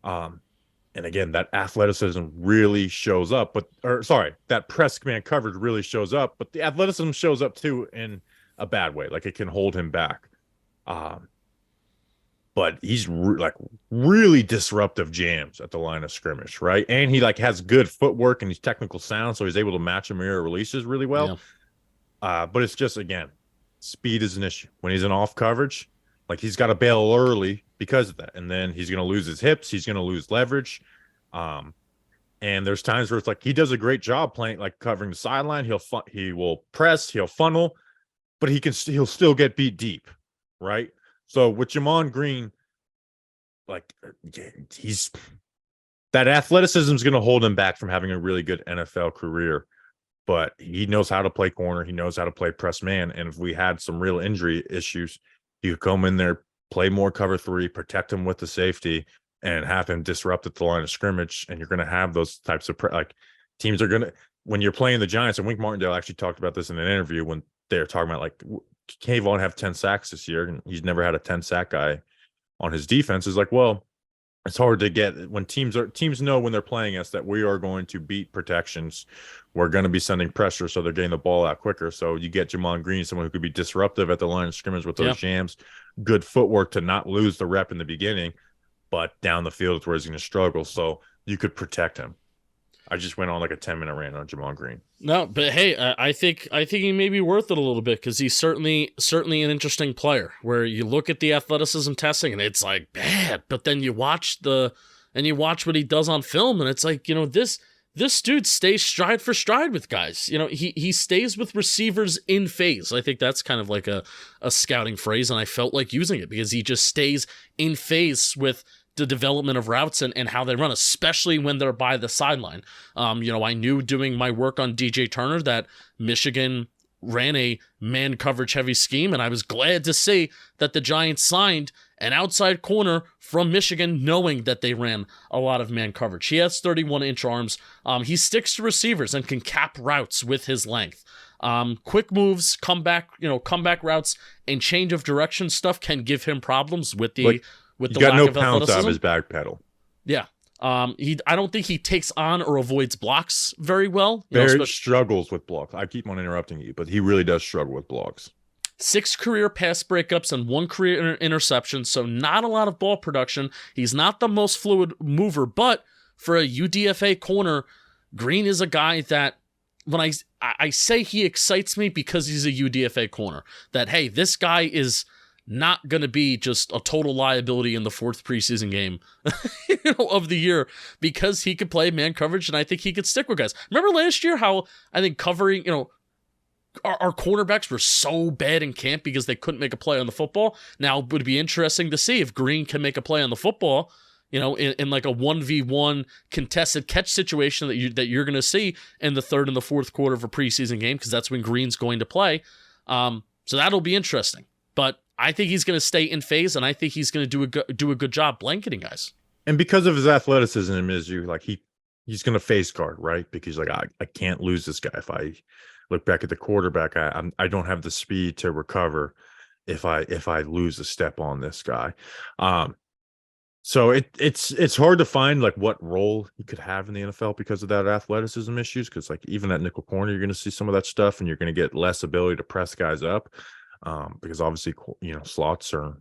And again, that athleticism really shows up, that press man coverage really shows up, but the athleticism shows up too in a bad way. Like it can hold him back. But he's really disruptive jams at the line of scrimmage, right? And he has good footwork and he's technical sound, so he's able to match and mirror releases really well. Yeah. But it's just, again, speed is an issue. When he's in off coverage, he's got to bail early because of that. And then he's going to lose his hips. He's going to lose leverage. And there's times where it's he does a great job playing, covering the sideline. He will press, he'll funnel, but he'll still get beat deep, right? So with Gemon Green, he's that athleticism is going to hold him back from having a really good NFL career, but he knows how to play corner. He knows how to play press man. And if we had some real injury issues, he could come in there, play more cover 3, protect him with the safety, and have him disrupt at the line of scrimmage. And you're going to have those types of teams are going to, when you're playing the Giants, and Wink Martindale actually talked about this in an interview when they're talking about Kayvon have 10 sacks this year, and he's never had a 10 sack guy on his defense. Is well, it's hard to get when teams know when they're playing us that we are going to beat protections. We're going to be sending pressure, so they're getting the ball out quicker. So you get Gemon Green, someone who could be disruptive at the line of scrimmage with those jams, good footwork to not lose the rep in the beginning, but down the field is where he's going to struggle. So you could protect him. I just went on a 10-minute rant on Gemon Green. No, but hey, I think he may be worth it a little bit because he's certainly an interesting player. Where you look at the athleticism testing and it's bad, but then you watch what he does on film and it's this dude stays stride for stride with guys. He stays with receivers in phase. I think that's kind of a scouting phrase, and I felt like using it because he just stays in phase with the development of routes and how they run, especially when they're by the sideline. I knew doing my work on DJ Turner that Michigan ran a man coverage heavy scheme, and I was glad to see that the Giants signed an outside corner from Michigan, knowing that they ran a lot of man coverage. He has 31-inch arms. He sticks to receivers and can cap routes with his length. Quick moves, comeback routes, and change of direction stuff can give him problems with the with the lack of athleticism. Pounce out of his back pedal. Yeah. I don't think he takes on or avoids blocks very well. Struggles with blocks. I keep on interrupting you, but he really does struggle with blocks. 6 career pass breakups and 1 career interception, so not a lot of ball production. He's not the most fluid mover, but for a UDFA corner, Green is a guy that when I say he excites me because he's a UDFA corner, that, hey, this guy is not going to be just a total liability in the 4th preseason game of the year because he could play man coverage, and I think he could stick with guys. Remember last year how I think covering, our cornerbacks were so bad in camp because they couldn't make a play on the football. Now it would be interesting to see if Green can make a play on the football, in a 1v1 contested catch situation that you're going to see in the 3rd and the 4th quarter of a preseason game, because that's when Green's going to play. So that'll be interesting. But I think he's going to stay in phase, and I think he's going to do a good job blanketing guys. And because of his athleticism, he's going to face guard, right? Because I can't lose this guy. If I look back at the quarterback, I don't have the speed to recover if I lose a step on this guy. So it's hard to find what role he could have in the NFL because of that athleticism issues. Because even at nickel corner, you're going to see some of that stuff, and you're going to get less ability to press guys up. Because obviously, slots are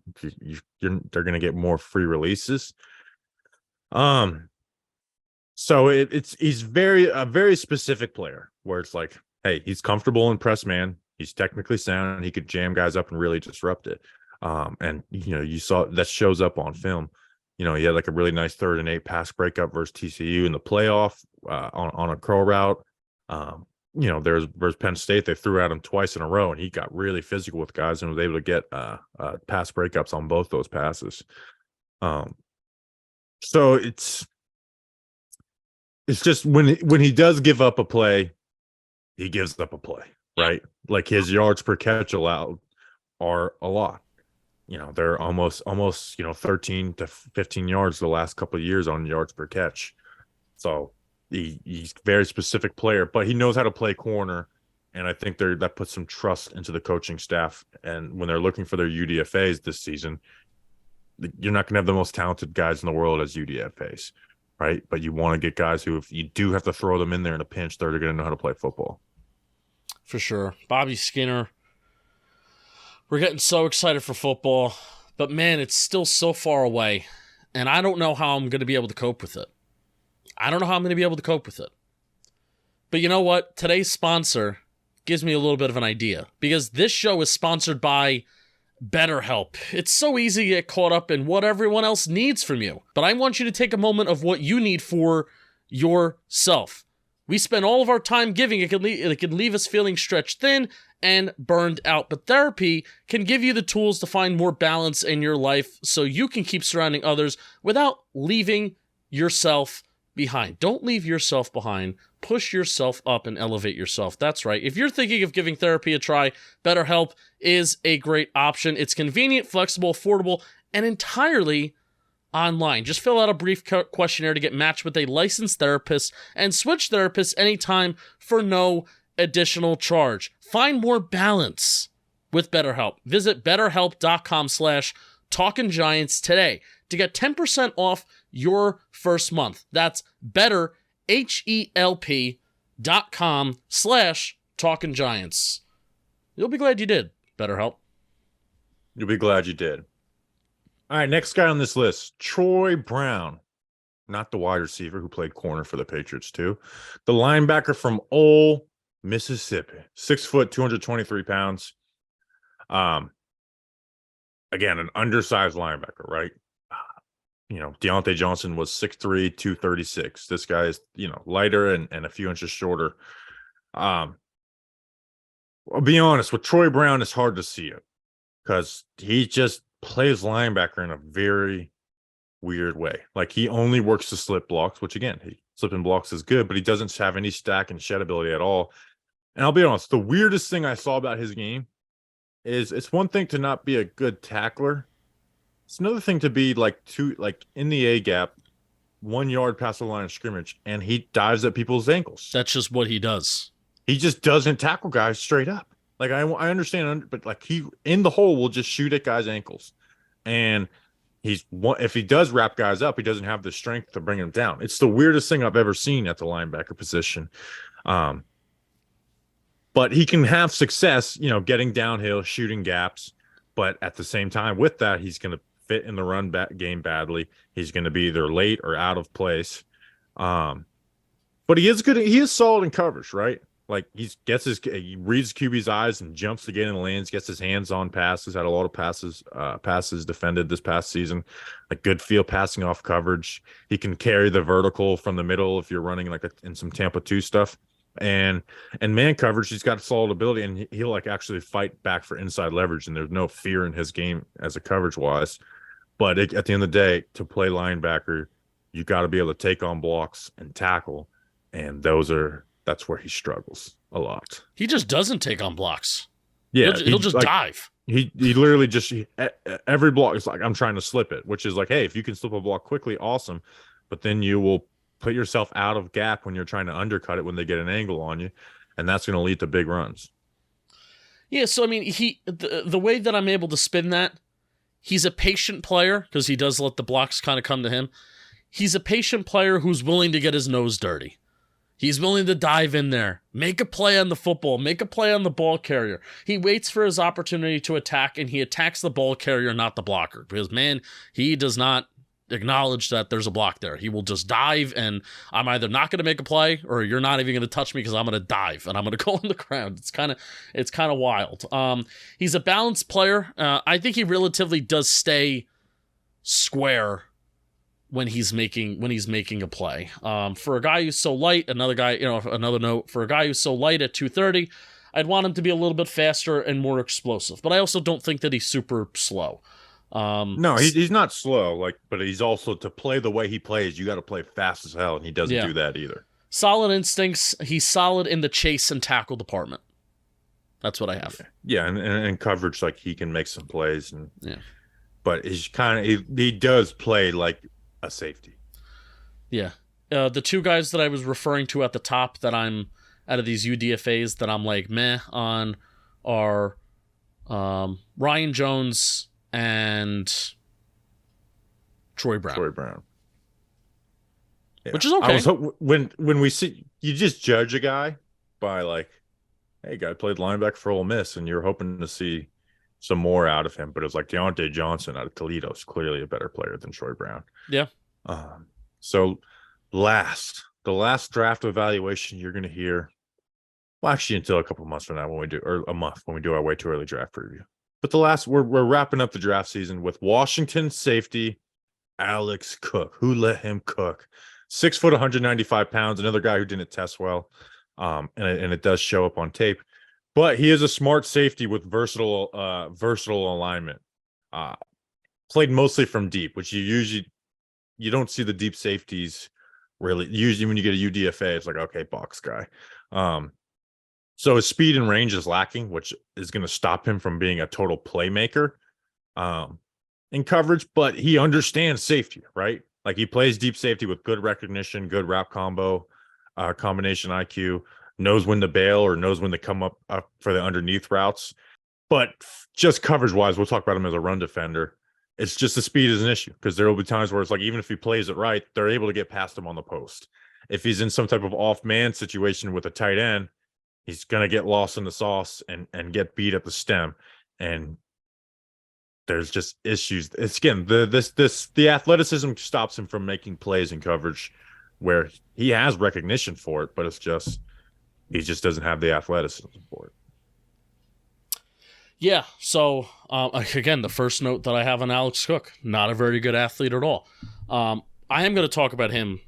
they're going to get more free releases. So he's a very specific player where it's hey, he's comfortable in press man. He's technically sound, and he could jam guys up and really disrupt it. And you saw that shows up on film. He had a really nice 3rd and 8 pass breakup versus TCU in the playoff on a curl route. There's versus Penn State, they threw at him twice in a row, and he got really physical with guys and was able to get pass breakups on both those passes. So it's just when he does give up a play, he gives up a play, right? His yards per catch allowed are a lot. they're almost 13 to 15 yards the last couple of years on yards per catch. So he's a very specific player, but he knows how to play corner. And I think that puts some trust into the coaching staff. And when they're looking for their UDFAs this season, you're not going to have the most talented guys in the world as UDFAs, right? But you want to get guys who, if you do have to throw them in there in a pinch, they're going to know how to play football. For sure. Bobby Skinner. We're getting so excited for football, but man, it's still so far away. And I don't know how I'm going to be able to cope with it. But you know what? Today's sponsor gives me a little bit of an idea, because this show is sponsored by BetterHelp. It's so easy to get caught up in what everyone else needs from you, but I want you to take a moment of what you need for yourself. We spend all of our time giving. It can leave us feeling stretched thin and burned out, but therapy can give you the tools to find more balance in your life so you can keep surrounding others without leaving yourself behind. Don't leave yourself behind. Push yourself up and elevate yourself. That's right. If you're thinking of giving therapy a try, BetterHelp is a great option. It's convenient, flexible, affordable, and entirely online. Just fill out a brief questionnaire to get matched with a licensed therapist and switch therapists anytime for no additional charge. Find more balance with BetterHelp. Visit betterhelp.com/talkingiants today to get 10% off your first month. That's betterhelp.com/talkingiants. You'll be glad you did, BetterHelp. You'll be glad you did. All right, next guy on this list, Troy Brown. Not the wide receiver who played corner for the Patriots too. The linebacker from Ole Mississippi. 6 foot, 223 pounds. Again, an undersized linebacker, right? Dyontae Johnson was 6'3", 236. This guy is, lighter and a few inches shorter. I'll be honest, with Troy Brown, it's hard to see it because he just plays linebacker in a very weird way. Like, he only works the slip blocks, which, again, slipping blocks is good, but he doesn't have any stack and shed ability at all. And I'll be honest, the weirdest thing I saw about his game is it's one thing to not be a good tackler. It's another thing to be in the A gap, 1 yard past the line of scrimmage, and he dives at people's ankles. That's just what he does. He just doesn't tackle guys straight up. Like, I understand, but he in the hole will just shoot at guys' ankles. And if he does wrap guys up, he doesn't have the strength to bring them down. It's the weirdest thing I've ever seen at the linebacker position. But he can have success, getting downhill, shooting gaps. But at the same time, with that, he's going to fit in the run game badly. He's going to be either late or out of place. But he is good. He is solid in coverage, right? Like, he reads QB's eyes and jumps to get in the lanes, gets his hands on passes, had a lot of passes defended this past season. Like, good field passing off coverage. He can carry the vertical from the middle if you're running in some Tampa 2 stuff. And man coverage, he's got solid ability, and he'll actually fight back for inside leverage, and there's no fear in his game as a coverage wise. But at the end of the day, to play linebacker, you got to be able to take on blocks and tackle, and that's where he struggles a lot. He just doesn't take on blocks. Yeah, he'll just dive. He literally just every block is like, I'm trying to slip it, which is like, hey, if you can slip a block quickly, awesome. But then you will put yourself out of gap when you're trying to undercut it when they get an angle on you, and that's going to lead to big runs. Yeah, so I mean, the way that I'm able to spin that, he's a patient player because he does let the blocks kind of come to him. He's a patient player who's willing to get his nose dirty. He's willing to dive in there, make a play on the football, make a play on the ball carrier. He waits for his opportunity to attack, and he attacks the ball carrier, not the blocker. Because, man, he does not acknowledge that there's a block there. He will just dive, and I'm either not going to make a play or you're not even going to touch me because I'm going to dive and I'm going to go on the ground. It's kind of wild. He's a balanced player. I think he relatively does stay square when he's making a play. For a guy who's so light, another note, for a guy who's so light at 230, I'd want him to be a little bit faster and more explosive. But I also don't think that he's super slow. No, he's not slow, but he's also, to play the way he plays, you got to play fast as hell, and he doesn't do that either. Solid instincts. He's solid in the chase and tackle department. That's what I have. Yeah, and coverage, like he can make some plays, but he's he does play like a safety. Yeah. The two guys that I was referring to at the top that I'm out of these UDFAs that I'm like meh on are Ryan Jones and Troy Brown. Yeah. Which is okay. When we see, you just judge a guy by like, hey, guy played linebacker for Ole Miss, and you're hoping to see some more out of him. But it was like Dyontae Johnson out of Toledo is clearly a better player than Troy Brown. Yeah. So the last draft evaluation you're going to hear, well, actually until a couple months from now or a month when we do our way too early draft preview. But we're wrapping up the draft season with Washington safety Alex Cook. Who let him cook? 6 foot, 195 pounds. Another guy who didn't test well, and it does show up on tape. But he is a smart safety with versatile alignment. Played mostly from deep, which you don't see the deep safeties really. Usually when you get a UDFA, it's like, okay, box guy. So his speed and range is lacking, which is going to stop him from being a total playmaker in coverage, but he understands safety, right? Like he plays deep safety with good recognition, good route combo, combination IQ, knows when to bail or knows when to come up for the underneath routes. But just coverage-wise, we'll talk about him as a run defender. It's just the speed is an issue because there will be times where it's like even if he plays it right, they're able to get past him on the post. If he's in some type of off-man situation with a tight end, he's going to get lost in the sauce and get beat at the stem. And there's just issues. It's again, the athleticism stops him from making plays in coverage where he has recognition for it, but it's just he just doesn't have the athleticism for it. Yeah, so again, the first note that I have on Alex Cook, not a very good athlete at all. I am going to talk about him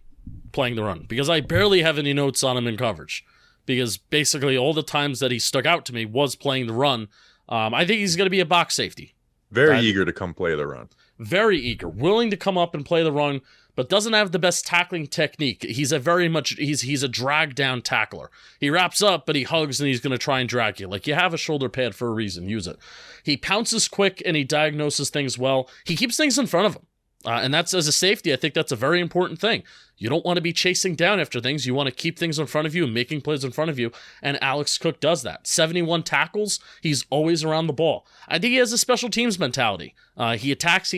playing the run because I barely have any notes on him in coverage because basically all the times that he stuck out to me was playing the run. I think he's going to be a box safety. Very eager to come play the run. Very eager, willing to come up and play the run, but doesn't have the best tackling technique. He's a drag down tackler. He wraps up, but he hugs and he's going to try and drag you. Like you have a shoulder pad for a reason. Use it. He pounces quick and he diagnoses things well. He keeps things in front of him. And that's, as a safety, I think that's a very important thing. You don't want to be chasing down after things. You want to keep things in front of you and making plays in front of you. And Alex Cook does that. 71 tackles. He's always around the ball. I think he has a special teams mentality. He attacks.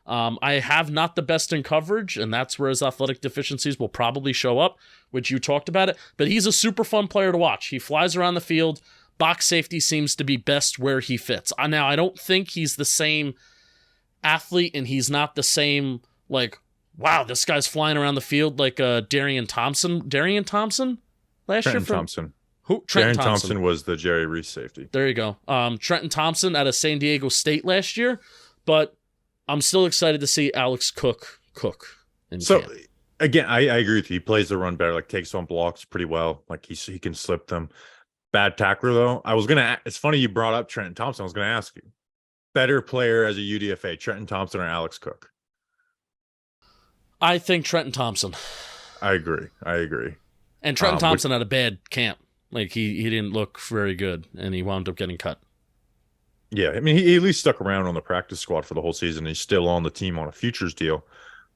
I have not the best in coverage, and that's where his athletic deficiencies will probably show up, which you talked about it. But he's a super fun player to watch. He flies around the field. Box safety seems to be best where he fits. Now, I don't think he's the same athlete, and he's not the same, like, wow, this guy's flying around the field like Darian Thompson. Darian Thompson? Trenton Thompson. Who? Trenton Thompson was the Jerry Reese safety. There you go. Trenton Thompson out of San Diego State last year, but I'm still excited to see Alex Cook. Again, I agree with you. He plays the run better, like takes on blocks pretty well. Like he can slip them. Bad tackler, though. It's funny you brought up Trenton Thompson. I was going to ask you. Better player as a UDFA, Trenton Thompson or Alex Cook? I think Trenton Thompson. I agree. And Trenton Thompson had a bad camp. Like he didn't look very good, and he wound up getting cut. Yeah, I mean, he at least stuck around on the practice squad for the whole season. He's still on the team on a futures deal.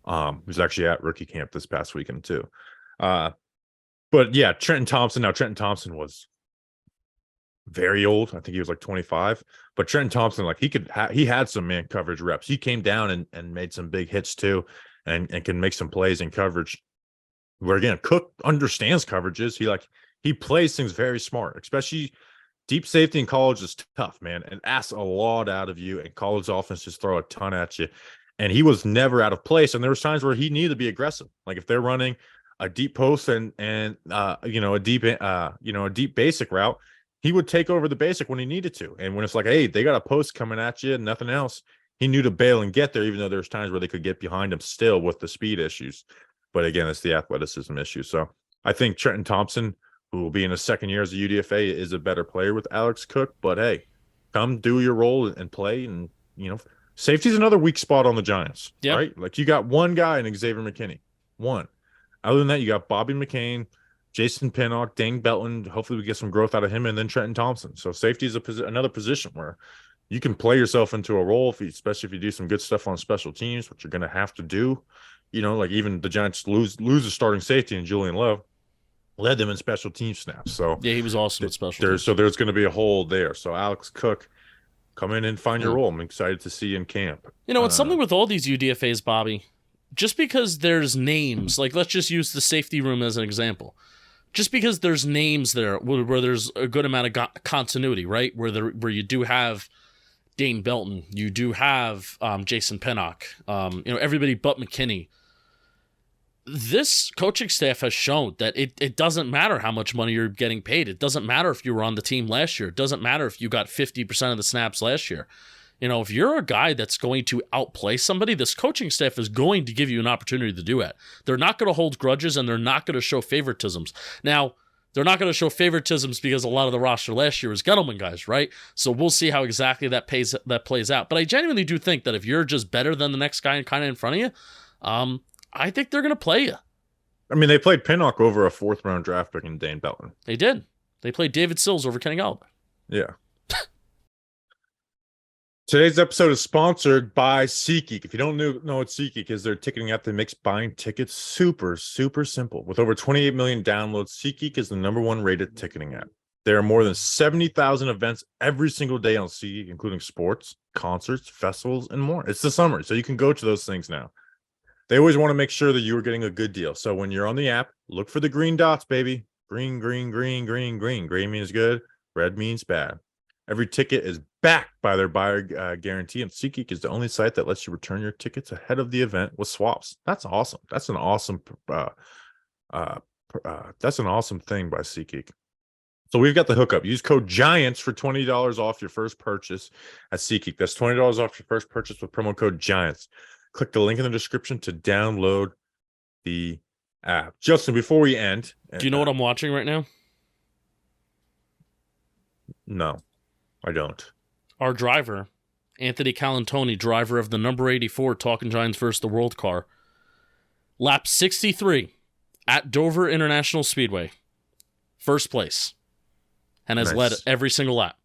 He was actually at rookie camp this past weekend too. But yeah, Trenton Thompson. Now Trenton Thompson was very old. I think he was like 25. But Trenton Thompson, like he had some man coverage reps. He came down and made some big hits too, and can make some plays in coverage. Where again, Cook understands coverages. He plays things very smart, especially deep safety in college is tough, man. It asks a lot out of you, and college offenses throw a ton at you. And he was never out of place. And there was times where he needed to be aggressive. Like if they're running a deep post and a deep basic route, he would take over the basic when he needed to. And when it's like, hey, they got a post coming at you and nothing else, he knew to bail and get there, even though there's times where they could get behind him still with the speed issues. But again, it's the athleticism issue. So I think Trenton Thompson, who will be in his second year as a UDFA, is a better player with Alex Cook. But hey, come do your role and play. And, safety's another weak spot on the Giants, right? Like you got one guy in Xavier McKinney, one. Other than that, you got Bobby McCain, Jason Pinnock, Dane Belton. Hopefully we get some growth out of him, and then Trenton Thompson. So safety is another position where you can play yourself into a role, especially if you do some good stuff on special teams, which you're going to have to do. Like even the Giants lose a starting safety in Julian Love, led them in special team snaps. So yeah, he was awesome at special teams. So there's going to be a hole there. So Alex Cook, come in and find your role. I'm excited to see you in camp. It's something with all these UDFAs, Bobby. Just because there's names, like let's just use the safety room as an example. Just because there's names there where there's a good amount of continuity, right? Where you do have Dane Belton, you do have Jason Pinnock, everybody but McKinney. This coaching staff has shown that it doesn't matter how much money you're getting paid. It doesn't matter if you were on the team last year. It doesn't matter if you got 50% of the snaps last year. If you're a guy that's going to outplay somebody, this coaching staff is going to give you an opportunity to do it. They're not going to hold grudges, and they're not going to show favoritisms. Now, they're not going to show favoritisms because a lot of the roster last year was Gettleman guys, right? So we'll see how exactly that plays out. But I genuinely do think that if you're just better than the next guy kind of in front of you, I think they're going to play you. I mean, they played Pinnock over a 4th-round draft pick in Dane Belton. They did. They played David Sills over Kenny Galladay. Yeah. Today's episode is sponsored by SeatGeek. If you don't know what SeatGeek is, their ticketing app that makes buying tickets super, super simple. With over 28 million downloads, SeatGeek is the #1 rated ticketing app. There are more than 70,000 events every single day on SeatGeek, including sports, concerts, festivals, and more. It's the summer, so you can go to those things now. They always want to make sure that you are getting a good deal. So when you're on the app, look for the green dots, baby. Green, green, green, green, green. Green means good. Red means bad. Every ticket is backed by their buyer guarantee, and SeatGeek is the only site that lets you return your tickets ahead of the event with swaps. That's awesome. That's an awesome thing by SeatGeek. So we've got the hookup. Use code GIANTS for $20 off your first purchase at SeatGeek. That's $20 off your first purchase with promo code GIANTS. Click the link in the description to download the app. Justin, before we end, do you know what I'm watching right now? No, I don't. Our driver, Anthony Calantoni, driver of the number 84 Talking Giants versus the World car, lap 63 at Dover International Speedway, first place, and has led every single lap.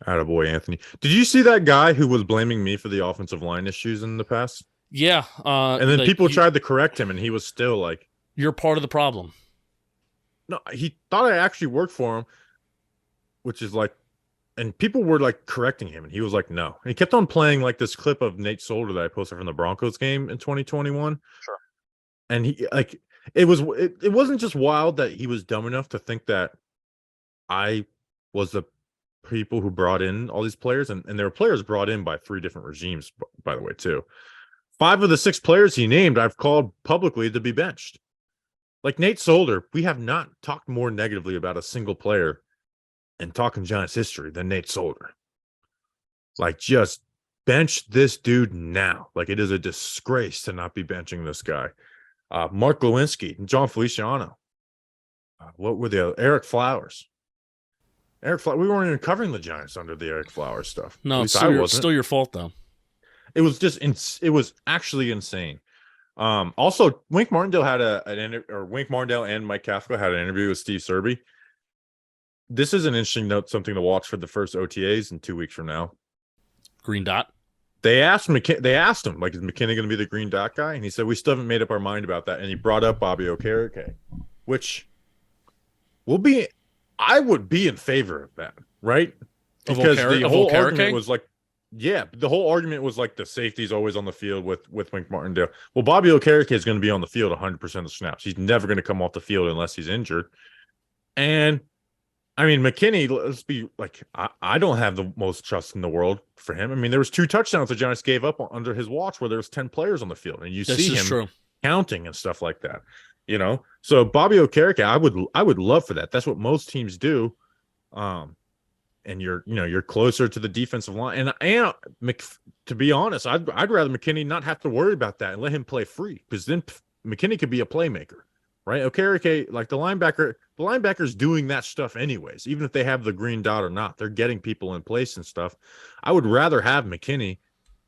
Attaboy, Anthony. Did you see that guy who was blaming me for the offensive line issues in the past? Yeah. And then people tried to correct him, and he was still like... You're part of the problem. No, he thought I actually worked for him, which is like... And people were like correcting him, and he was like, no. And he kept on playing like this clip of Nate Solder that I posted from the Broncos game in 2021. Sure. And he like... It wasn't just wild that he was dumb enough to think that I was the people who brought in all these players, and there were players brought in by 3 different regimes, by the way, too. 5 of the 6 players he named I've called publicly to be benched. Like Nate Solder, we have not talked more negatively about a single player in Talking Giants history than Nate Solder. Like, just bench this dude now. Like, it is a disgrace to not be benching this guy. Mark Lewinsky and John Feliciano. What were the Eric Flowers? We weren't even covering the Giants under the Eric Flowers stuff. No, it's still your fault, though. It was just it was actually insane. Also, Wink Martindale had Wink Martindale and Mike Kafka had an interview with Steve Serby. This is an interesting note, something to watch for the first OTAs in 2 weeks from now. Green dot. They asked him, like, is McKinney going to be the green dot guy? And he said, we still haven't made up our mind about that. And he brought up Bobby Okereke, which I would be in favor of that, right? Because the whole argument was like, the whole argument was like the safety's always on the field with Wink Martindale. Well, Bobby Okereke is going to be on the field 100% of snaps. He's never going to come off the field unless he's injured. And I mean, McKinney, let's be like, I don't have the most trust in the world for him. I mean, there was 2 touchdowns the Giants gave up under his watch where there was 10 players on the field, and you see him counting and stuff like that. So Bobby Okereke, I would love for that. That's what most teams do. And you're closer to the defensive line. And to be honest, I'd rather McKinney not have to worry about that and let him play free, because then McKinney could be a playmaker, right? Okereke, like the linebacker's doing that stuff anyways, even if they have the green dot or not. They're getting people in place and stuff. I would rather have McKinney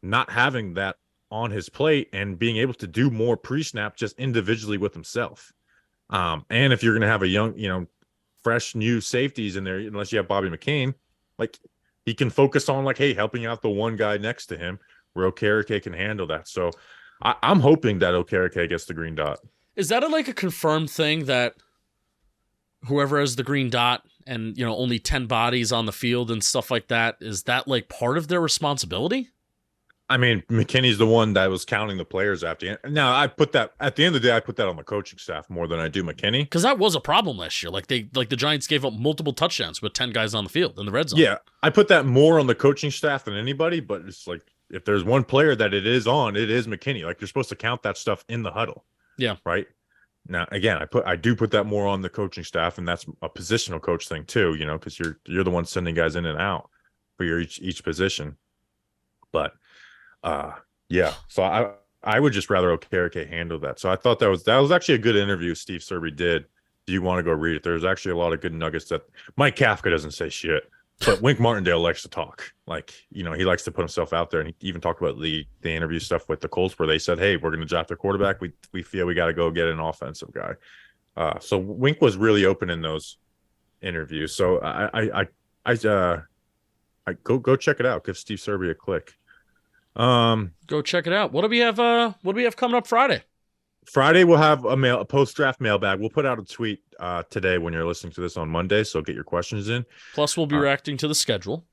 not having that on his plate and being able to do more pre-snap just individually with himself. And if you're going to have a young, fresh new safeties in there, unless you have Bobby McCain, like he can focus on like, hey, helping out the one guy next to him where Okereke can handle that. So I'm hoping that Okereke gets the green dot. Is that a confirmed thing that whoever has the green dot and, only 10 bodies on the field and stuff like that, is that like part of their responsibility? I mean, McKinney's the one that was counting the players after. Now, I put that at the end of the day. I put that on the coaching staff more than I do McKinney, because that was a problem last year. Like the Giants gave up multiple touchdowns with 10 guys on the field in the red zone. Yeah, I put that more on the coaching staff than anybody. But it's like if there's one player that it is on, it is McKinney. Like you're supposed to count that stuff in the huddle. Yeah. Right. Now, again, I do put that more on the coaching staff, and that's a positional coach thing too. Because you're the one sending guys in and out for your each position. But yeah, so I would just rather Okereke handle that. So I thought that was actually a good interview Steve Serby did. Do you want to go read it? There's actually a lot of good nuggets that Mike Kafka doesn't say shit, but Wink Martindale likes to talk. Like, he likes to put himself out there, and he even talked about the interview stuff with the Colts where they said, hey, we're going to draft a quarterback. We feel we got to go get an offensive guy. So Wink was really open in those interviews. So I go check it out. Give Steve Serby a click. Go check it out. What do we have coming up Friday? Friday we'll have a post-draft mailbag. We'll put out a tweet today when you're listening to this on Monday, so get your questions in. Plus we'll be reacting to the schedule.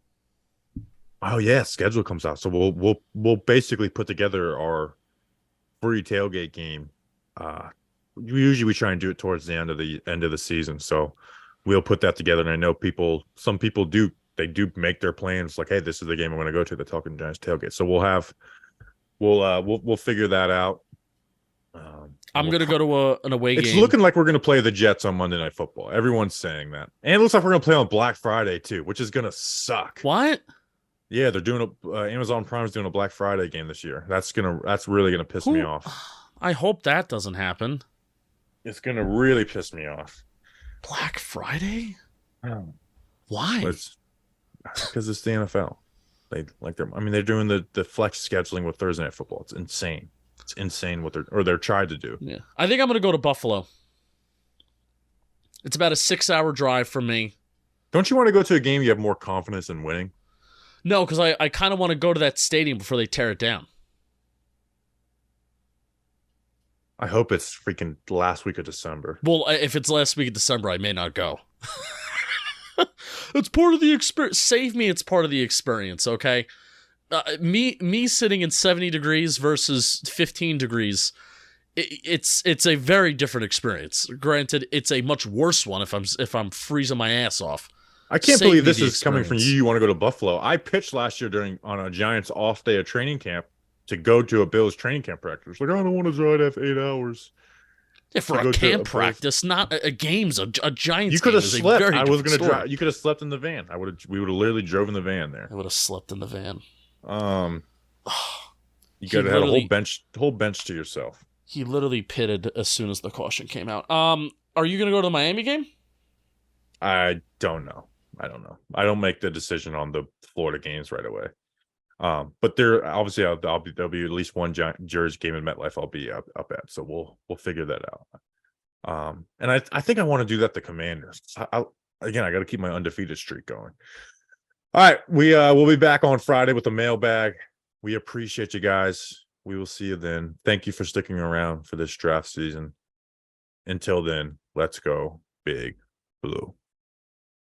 Oh yeah, schedule comes out. So we'll basically put together our free tailgate game. Usually we try and do it towards the end of the season. So we'll put that together, and I know some people do make their plans like, hey, this is the game I'm going to go to, the Talking Giants tailgate. So we'll figure that out. I'm going to go to an away game. It's looking like we're going to play the Jets on Monday Night Football. Everyone's saying that. And it looks like we're going to play on Black Friday too, which is going to suck. What? Yeah, they're doing Amazon Prime's doing a Black Friday game this year. That's really going to piss me off. I hope that doesn't happen. It's going to really piss me off. Black Friday? Oh. Why? Because it's the NFL. They're doing the flex scheduling with Thursday Night Football. It's insane. It's insane what they're trying to do. Yeah, I think I'm going to go to Buffalo. It's about a 6-hour drive from me. Don't you want to go to a game you have more confidence in winning? No, because I kind of want to go to that stadium before they tear it down. I hope it's freaking last week of December. Well, if it's last week of December, I may not go. It's part of the experience. Save me, it's part of the experience, okay? Me sitting in 70 degrees versus 15 degrees, it's a very different experience. Granted, it's a much worse one if I'm freezing my ass off. I can't believe this is coming from you. You want to go to Buffalo. I pitched last year on a Giants off day of training camp to go to a Bills training camp practice. Like, I don't want to drive that 8 hours. Yeah, for a camp practice, not a game's a Giants. You could have slept. I was going to drive. You could have slept in the van. We would have literally drove in the van there. I would have slept in the van. You got to have a whole bench to yourself. He literally pitted as soon as the caution came out. Are you going to go to the Miami game? I don't know. I don't know. I don't make the decision on the Florida games right away. But there obviously there'll be at least one Jersey game in MetLife I'll be up at. So we'll figure that out. And I think I want to do that to Commanders. I got to keep my undefeated streak going. All right, we'll be back on Friday with the mailbag. We appreciate you guys. We will see you then. Thank you for sticking around for this draft season. Until then, let's go Big Blue.